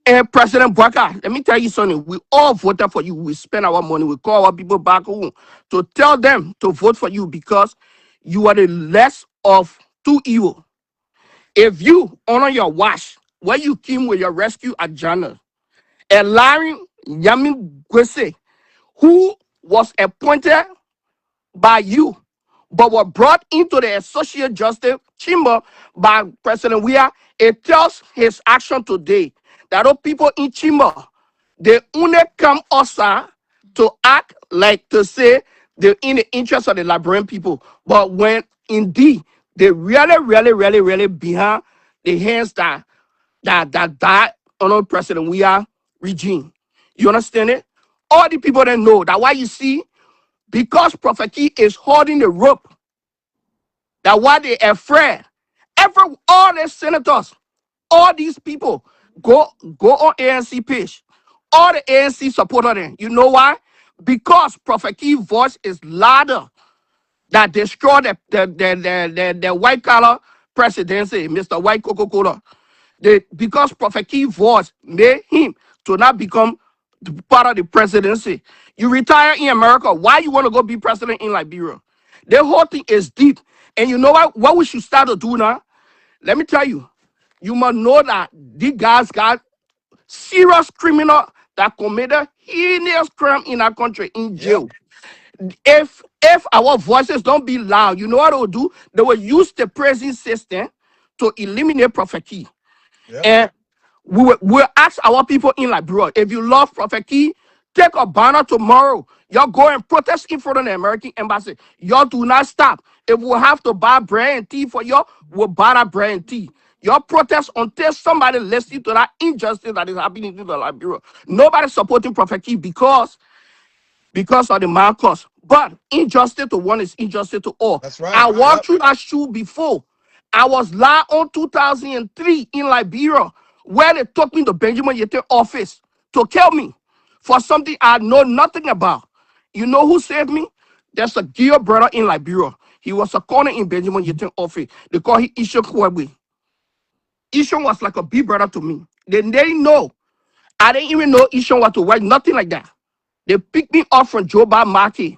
And President Bwaka, let me tell you something. We all voted for you. We spend our money. We call our people back home to tell them to vote for you because you are the less of two evil. If you honor your watch, where you came with your rescue agenda, allowing Yami Gwese, who was appointed by you, but were brought into the associate justice chamber by President Weah, it tells his action today that those people in chamber, they only come outside to act like to say they're in the interest of the Liberian people. But when indeed they really behind the hands that under President Weah regime. You understand it? All the people that know that why you see, because Prophet Key is holding the rope, that why they afraid. All the senators, all these people, go on ANC page. All the ANC supporter them. You know why? Because Prophet Key voice is louder that destroy the white collar presidency, Mr. White Coca-Cola. Because Prophet Key voice made him to not become part of the presidency. You retire in America. Why you want to go be president in Liberia? The whole thing is deep. And you know what we should start to do now? Let me tell you. You must know that these guys got serious criminal that committed heinous crime in our country in jail. If our voices don't be loud, you know what they will do? They will use the prison system to eliminate Prophet Key. And we'll ask our people in Liberia, if you love Prophet Key, take a banner tomorrow. Y'all go and protest in front of the American embassy. Y'all do not stop. If we have to buy bread and tea for y'all, we'll buy that bread and tea. Y'all protest until somebody listens to that injustice that is happening in the Liberia. Nobody supporting Prophet Key because of the Marcos. But injustice to one is injustice to all. That's right. I walked through that shoe before. I was live on 2003 in Liberia, where they took me to Benjamin Yete office to kill me for something I know nothing about. You know who saved me? There's a Gio brother in Liberia. He was a corner in Benjamin Yete office. They call him Ishon Kwebe. Ishon was like a big brother to me. They didn't know. I didn't even know Ishon was to work, nothing like that. They picked me up from Joba Market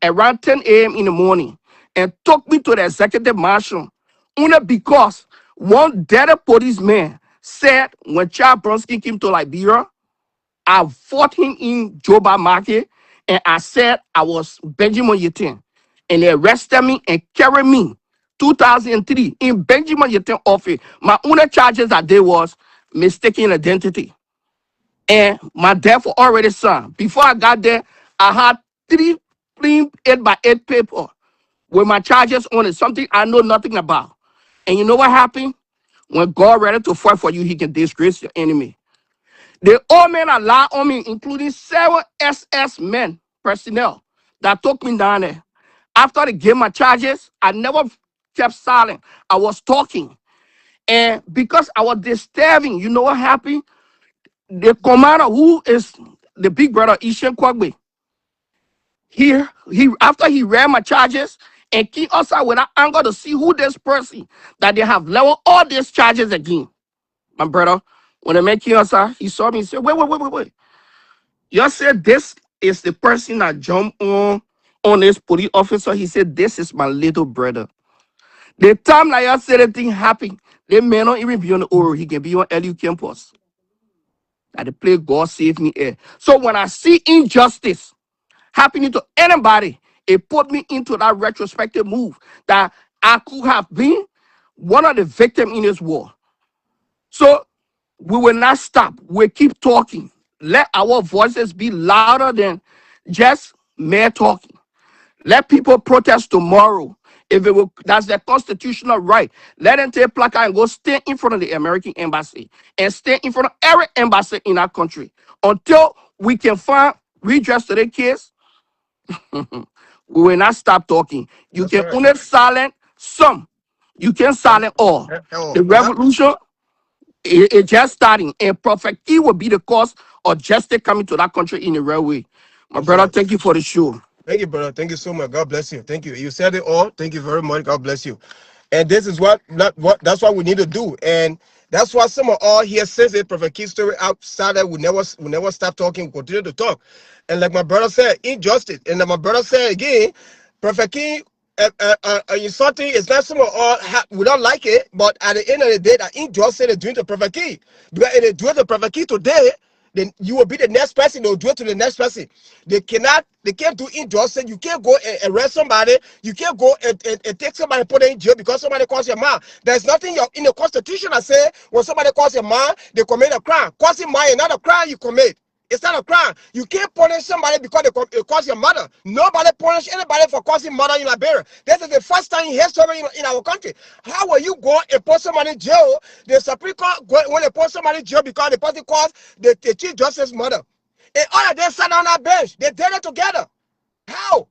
around 10 a.m. in the morning and took me to the executive marshal only because one dead policeman said when Charles Bronski came to Liberia, I fought him in Joba Market and I said I was Benjamin Yeten. And they arrested me and carried me 2003 in Benjamin Yeten office. My only charges that day was mistaken identity. And my death was already signed. Before I got there, I had 3 clean 8x8 paper with my charges on it, something I know nothing about. And you know what happened? When God ready to fight for you, he can disgrace your enemy. The old men are lying on me, including 7 SS men, personnel, that took me down there. After they gave my charges, I never kept silent. I was talking. And because I was disturbing, you know what happened? The commander, who is the big brother, Ishen Kwagbe, he after he read my charges and came outside with that anger to see who this person that they have leveled all these charges again. My brother, when the man came outside, he saw me and said, wait. You said this is the person that jumped on this police officer. He said, this is my little brother. The time that you said the thing happened, they may not even be on the Oro. He can be on LU campus. That the play God save me air. So when I see injustice happening to anybody, it put me into that retrospective move that I could have been one of the victims in this war. So we will not stop. We'll keep talking. Let our voices be louder than just mere talking. Let people protest tomorrow. If it will, that's their constitutional right. Let them take placard and go stand in front of the American embassy and stand in front of every embassy in our country until we can find redress to their case. We will not stop talking. You can only silence some. You can silence all. The revolution is just starting, and Prophet Key will be the cause of justice coming to that country in the real way. My brother, thank you for the show. Thank you, brother. Thank you so much. God bless you. Thank you. You said it all. Thank you very much. God bless you. And this is that's what we need to do. And That's why some of all here says it, Prophet Key story outside, we never stop talking, we continue to talk. And like my brother said, injustice. And then my brother said again, Prophet King, insulting is not some of all, we don't like it, but at the end of the day, that injustice is doing to Prophet King. Because if they do it to Prophet King today, then you will be the next person, they'll do it to the next person. They can't do injustice. You can't go and arrest somebody. You can't go and take somebody and put them in jail because somebody calls your man. There's nothing in the Constitution that say when somebody calls your man, they commit a crime. Causing man is not a crime you commit. It's not a crime. You can't punish somebody because they cause your mother. Nobody punish anybody for causing murder in Liberia. This is the first time in history in our country. How will you go and put somebody in jail? The Supreme Court when they put somebody in jail because the person caused the Chief Justice's mother. And all of them sat on that bench. They did it together. How?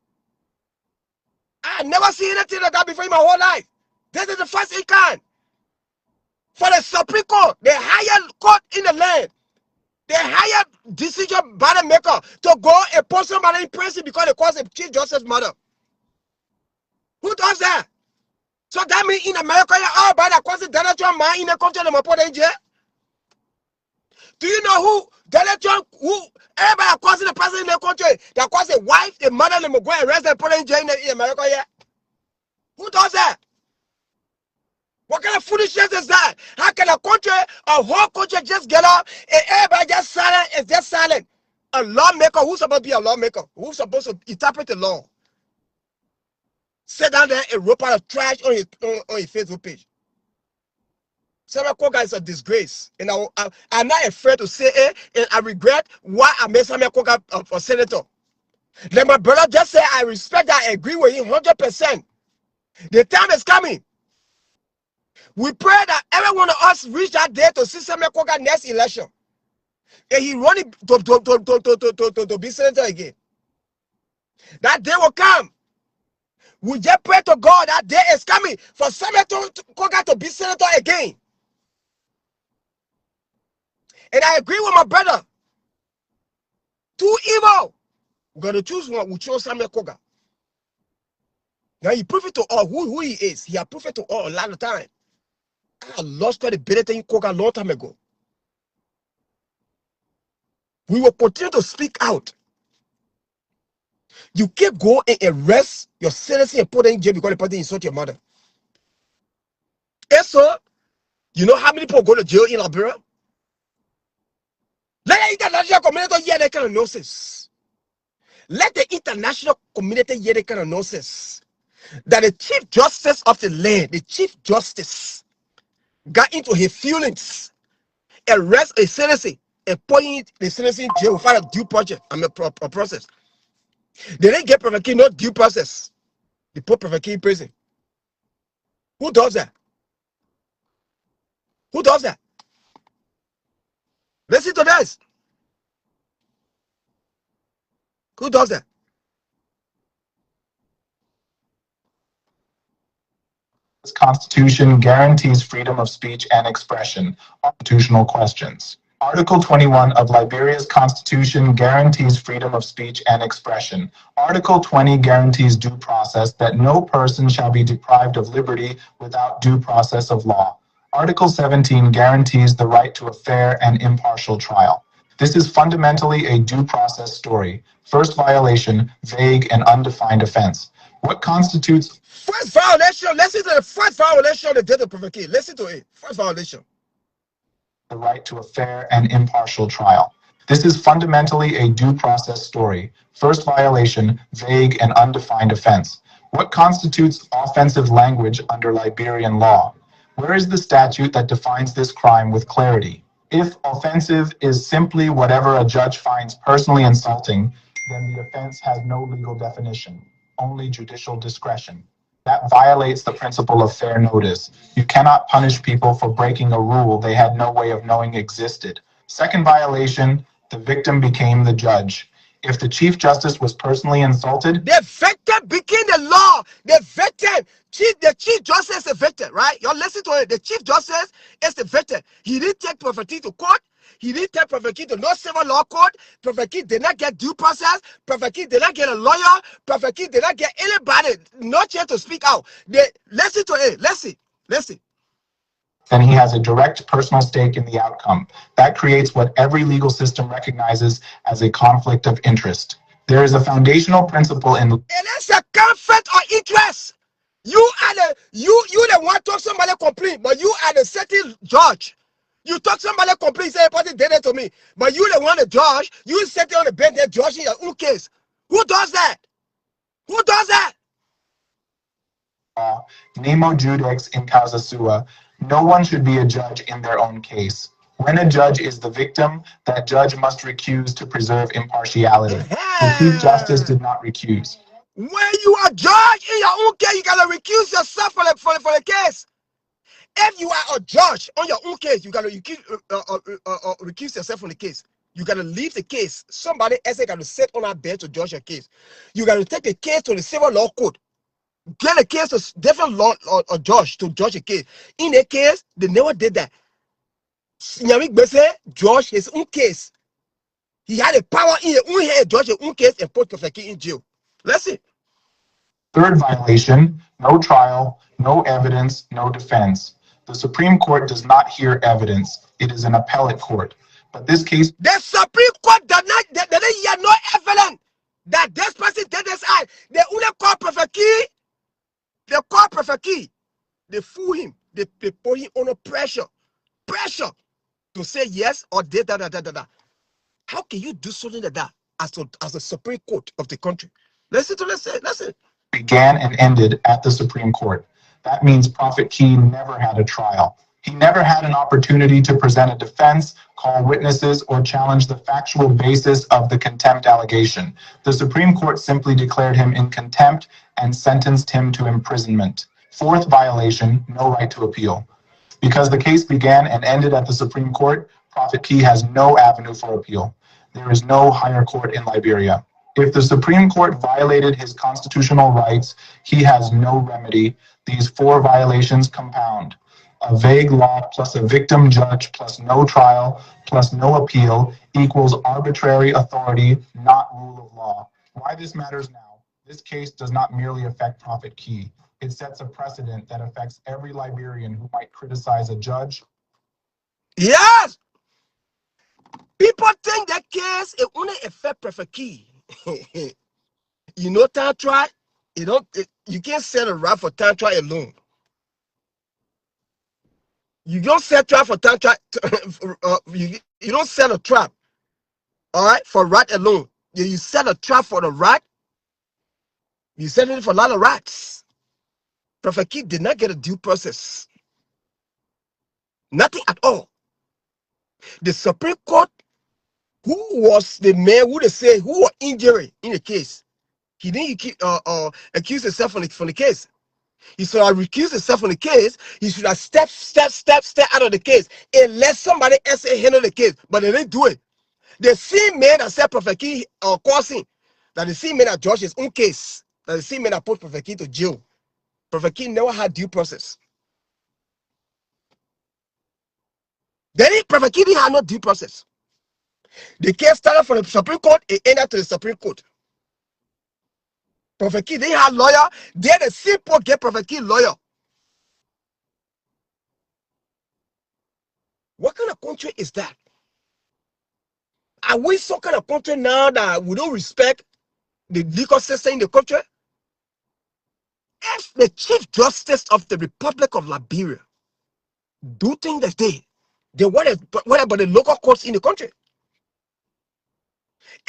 I never seen anything like that before in my whole life. This is the first in kind. For the Supreme Court, the highest court in the land, they hire decision body maker to go and put somebody in prison because they caused the Chief Justice's mother. Who does that? So that means in America, all by that causing Donald Trump man in the country, they put in jail. Do you know who Donald Trump, who everybody causing the president in the country, that caused the wife, the mother, they go and arrest and put in jail in America here? Who does that? What kind of foolishness is that? How can a country, a whole country just get up and everybody just silent and just silent? A lawmaker, who's supposed to be a lawmaker? Who's supposed to interpret the law? Sit down there and rope out of trash on his Facebook page. Samuel Koga is a disgrace. And I'm not afraid to say it, and I regret why I made Samuel Koga a senator. Like my brother just said, I respect that, I agree with him 100%. The time is coming. We pray that every one of us reach that day to see Samuel Koga next election. And he running to be senator again. That day will come. We just pray to God that day is coming for Samuel Koga to be senator again. And I agree with my brother. Too evil. We're going to choose one. We chose Samuel Koga. Now he proved it to all who he is. He has proved it to all a lot of time. I lost credibility in Koga a long time ago. We will continue to speak out. You can't go and arrest your citizen and put them in jail because the person insult your mother. And so, you know how many people go to jail in Liberia? Let the international community hear that kind of nonsense. Let the international community hear that kind of nonsense. That the Chief Justice of the land, the Chief Justice, got into his feelings, arrest a citizen, and put the citizen in jail without a due process. A process. They didn't get Prophet King no due process. They put Prophet King in prison. Who does that? Who does that? Listen to this. Who does that? This Constitution guarantees freedom of speech and expression. Constitutional questions. Article 21 of Liberia's Constitution guarantees freedom of speech and expression. Article 20 guarantees due process, that no person shall be deprived of liberty without due process of law. Article 17 guarantees the right to a fair and impartial trial. This is fundamentally a due process story. First violation, vague and undefined offense. What constitutes first violation? Listen to the first violation they did to Prophet King. Listen to it. First violation. The right to a fair and impartial trial. This is fundamentally a due process story. First violation, vague and undefined offense. What constitutes offensive language under Liberian law? Where is the statute that defines this crime with clarity? If offensive is simply whatever a judge finds personally insulting, then the offense has no legal definition, only judicial discretion. That violates the principle of fair notice. You cannot punish people for breaking a rule they had no way of knowing existed. Second violation, the victim became the judge. If the Chief Justice was personally insulted, the victim became the law. The victim, the Chief Justice is the victim, right? Y'all listen to it. The Chief Justice is the victim. He didn't take Prophet King to court. He didn't take Prophet King to no civil law court. Prophet King did not get due process. Prophet King did not get a lawyer. Prophet King did not get anybody, no chance to speak out. They listen to it. Listen. then he has a direct personal stake in the outcome. That creates what every legal system recognizes as a conflict of interest. There is a foundational principle in... It is a conflict of interest. You the one talk somebody complain, but you are the certain judge. You talk somebody complain, say everybody did it to me, but you the one the judge. You sit on the bench there judging your own case. Who does that? Who does that? Nemo judex in causa sua. No one should be a judge in their own case. When a judge is the victim, that judge must recuse to preserve impartiality. The Chief Justice did not recuse. When you are judge in your own case, you gotta recuse yourself for the case. If you are a judge on your own case, you gotta recuse yourself from the case. You gotta leave the case. Somebody else gotta sit on that bed to judge your case. You gotta take the case to the civil law court. Get a case to different law or judge to judge a case. In a case, they never did that. Nyamik Bese judge his own case. He had the power in his own head, judge his own case, and put Kofeki in jail. Let's see. Third violation, no trial, no evidence, no defense. The Supreme Court does not hear evidence. It is an appellate court. But this case... The Supreme Court does not hear no evidence that this person did this act. They only call Prophet Key. They call Prophet Key. They fool him. They put him under pressure. Pressure to say yes or da. How can you do something like that as a Supreme Court of the country? Listen. Began and ended at the Supreme Court. That means Prophet Key never had a trial. He never had an opportunity to present a defense, call witnesses, or challenge the factual basis of the contempt allegation. The Supreme Court simply declared him in contempt and sentenced him to imprisonment. Fourth violation, no right to appeal. Because the case began and ended at the Supreme Court, Prophet Key has no avenue for appeal. There is no higher court in Liberia. If the Supreme Court violated his constitutional rights, he has no remedy. These four violations compound. A vague law plus a victim judge plus no trial plus no appeal equals arbitrary authority, not rule of law. Why this matters now? This case does not merely affect Prophet Key. It sets a precedent that affects every Liberian who might criticize a judge. Yes! People think that case it only affect Prophet Key. You know Tantra? You can't set a rap for Tantra alone. You don't set trap for Tantra. You don't set a trap. All right, for rat alone. You set a trap for the rat. You set it for a lot of rats. Prophet Key did not get a due process. Nothing at all. The Supreme Court, who was the man who they say who was injured in the case, he didn't accuse himself from the case. He should have recused himself from the case. He should have step out of the case and let somebody else handle the case. But they didn't do it. The same man that said Prophet Key causing, that the same man that judged his own case, that the same man that put Prophet Key to jail. Prophet Key never had due process. Prophet Key didn't have no due process. The case started from the Supreme Court, it ended to the Supreme Court. Prophet Key didn't have lawyer. They're the simple get Prophet Key lawyer. What kind of country is that? Are we some kind of country now that we don't respect the legal system in the country? If the Chief Justice of the Republic of Liberia do things that what about the local courts in the country?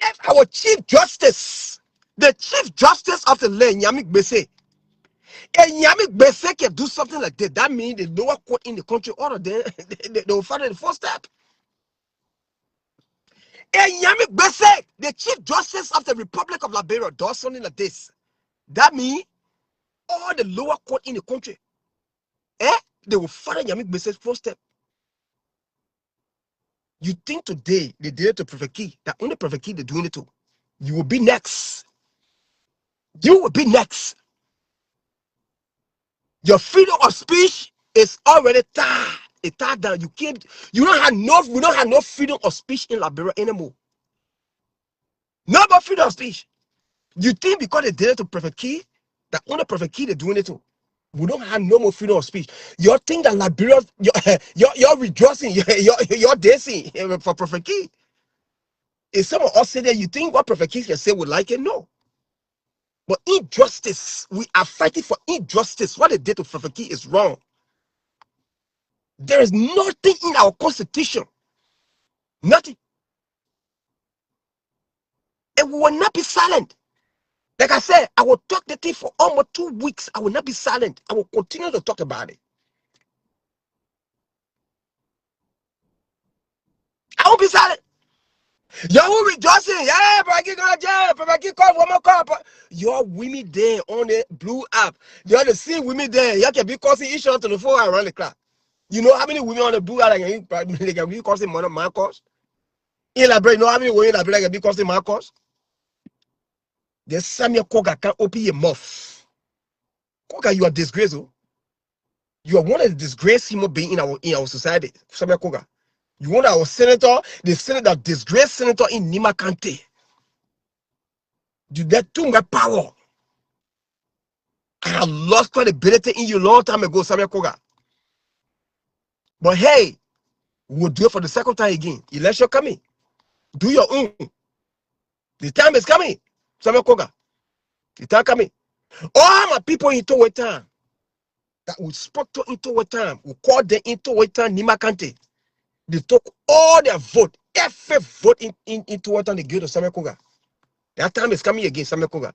If our Chief Justice, the Chief Justice of the land, Nyamik Bese, and Nyamik Bese can do something like that, that means the lower court in the country, all of them, they will follow the first step. And Nyamik Bese, the Chief Justice of the Republic of Liberia, does something like this. That means all the lower court in the country, they will follow Nyamik Bese's first step. You think today they did it to Prophet Key, that only Prophet Key they're doing it to. You will be next. You will be next. Your freedom of speech is already tied. It's tied down. We don't have no freedom of speech in Liberia anymore. No more freedom of speech. You think because they did it to Prophet Key, that only Prophet Key they're doing it to. We don't have no more freedom of speech. You think that Liberia, you're rejoicing, you're dancing for Prophet Key. If some of us say that, you think what Prophet Key can say would like it? No. But injustice, we are fighting for injustice. What they did to Prophet Key is wrong. There is nothing in our constitution. Nothing. And we will not be silent. Like I said, I will talk the thing for almost 2 weeks. I will not be silent. I will continue to talk about it. I won't be silent. Y'all rejoicing. Yeah, but I get gonna jail. But I get called one more call. Y'all women there on the blue app. Y'all the same women there. Y'all can be causing each other to the phone around the clock. You know how many women on the blue app they can be causing my cause? In Liberia, you know how many women in Liberia can be causing my cause? The Samuel Koga can't open your mouth. Koga, you are disgraceful. You are one of the disgraced human beings in our society. Samuel Koga. You want our senator, the senator, disgraced senator in Nima County. You get too much power. I have lost credibility in you a long time ago, Samuel Koga. But hey, we'll do it for the second time again. Election coming. Do your own. The time is coming, Samuel Koga. The time coming. All my people in Towe time that we spoke to in Towe time, we called them into Towe time, Nima County. They took all their vote, every vote in Towe time they give to Samuel Koga. That time is coming again, Samuel Koga.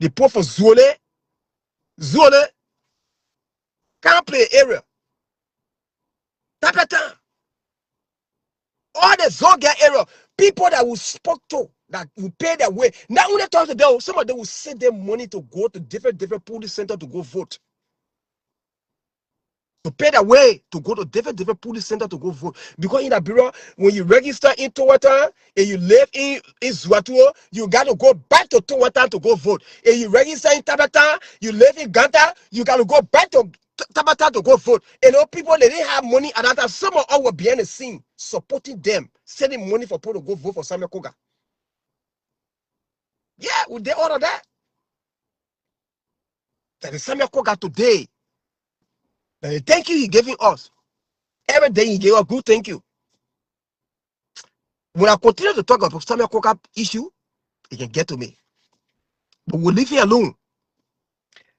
They put for Zole can't play area. Tapeta. All the Zoga area, people that we spoke to, that will pay their way. Now when they talk to them, some of them will send them money to go to different polling center to go vote. To pay their way to go to different polling center to go vote. Because in Liberia, when you register in Towata and you live in Zwatuo, you got to go back to Towata to go vote. And you register in Tabata, you live in Ganta, you got to go back to Tabata to go vote. And those people, they didn't have money at that time. Some of us were behind the scene, supporting them, sending money for people to go vote for Samuel Koga. Yeah, we did all of that. That is Samuel Koga today. The thank you he giving us. Every day he gave a good thank you. When I continue to talk about Samuel Koga issue, he can get to me. But we'll leave him alone.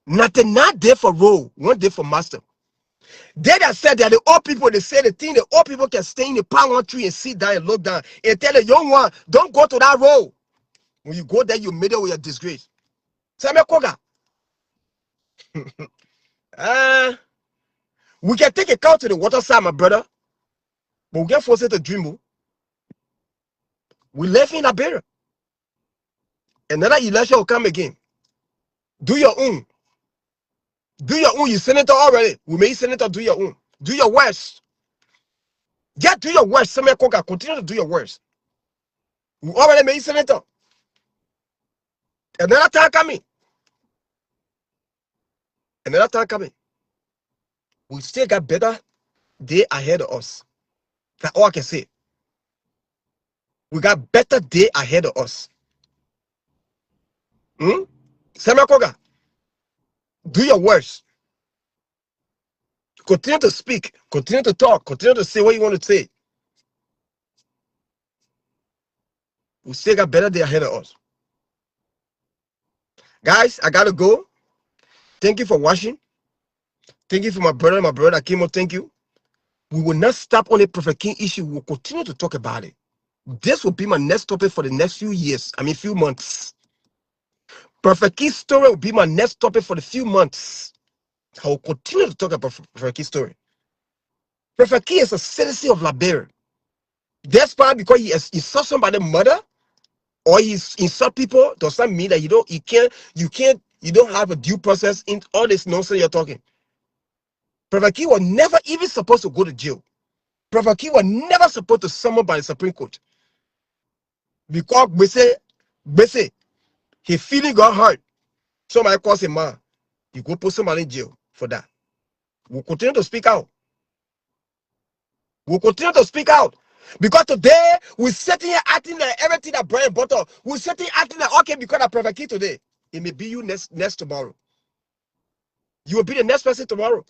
Nothing not there for role, one day for master. They that said that the old people, they say the thing, the old people can stay in the palm tree and sit down and look down and tell the young one, don't go to that role. When you go there, you made it with your disgrace. Samuel Koga. We can take a cow to the water side, my brother. But we get forced to dream. We left in Liberia. Another election will come again. Do your own. Do your own. You senator already. We made senator do your own. Do your worst. Yeah, do your worst. Samuel Koga, continue to do your worst. We already made senator. Another time coming. Another time coming. We still got better day ahead of us. That's all I can say. We got better day ahead of us. Samuel Koga, do your worst. Continue to speak. Continue to talk. Continue to say what you want to say. We still got better day ahead of us. Guys, I gotta go. Thank you for watching. Thank you for my brother Akimo. Thank you. We will not stop on the Prophet King issue. We will continue to talk about it. This will be my next topic for the next few years. Few months. Prophet King's story will be my next topic for the few months. I will continue to talk about Prophet King's story. Prophet King is a citizen of Liberia. That's probably because he saw somebody murder or he insult people does not mean that you don't have a due process in all this nonsense you're talking. Prophet King was never even supposed to go to jail. Prophet King was never supposed to summon by the Supreme Court. Because we say his feeling got hurt. Somebody calls him man. You go put somebody in jail for that. We'll continue to speak out. We'll continue to speak out. Because today, we're sitting here acting like everything that Brian brought up. We're sitting acting like, okay, because I Prophet King today. It may be you next tomorrow. You will be the next person tomorrow.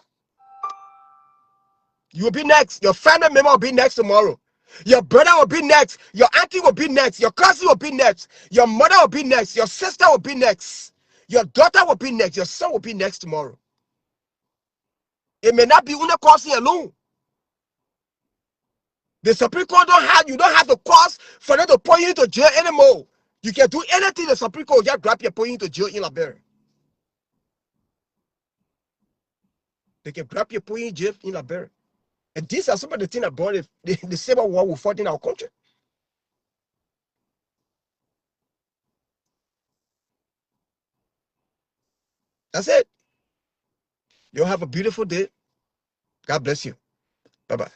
You will be next. Your family member will be next tomorrow. Your brother will be next. Your auntie will be next. Your cousin will be next. Your mother will be next. Your sister will be next. Your daughter will be next. Your son will be next tomorrow. It may not be una causing alone. The Supreme Court you don't have the cause for them to put you into jail anymore. You can do anything the Supreme Court just grab you and put you into jail in Liberia. They can grab you and put you in jail in Liberia. And these are some of the things that brought the civil war we fought in our country. That's it. You'll have a beautiful day. God bless you. Bye-bye.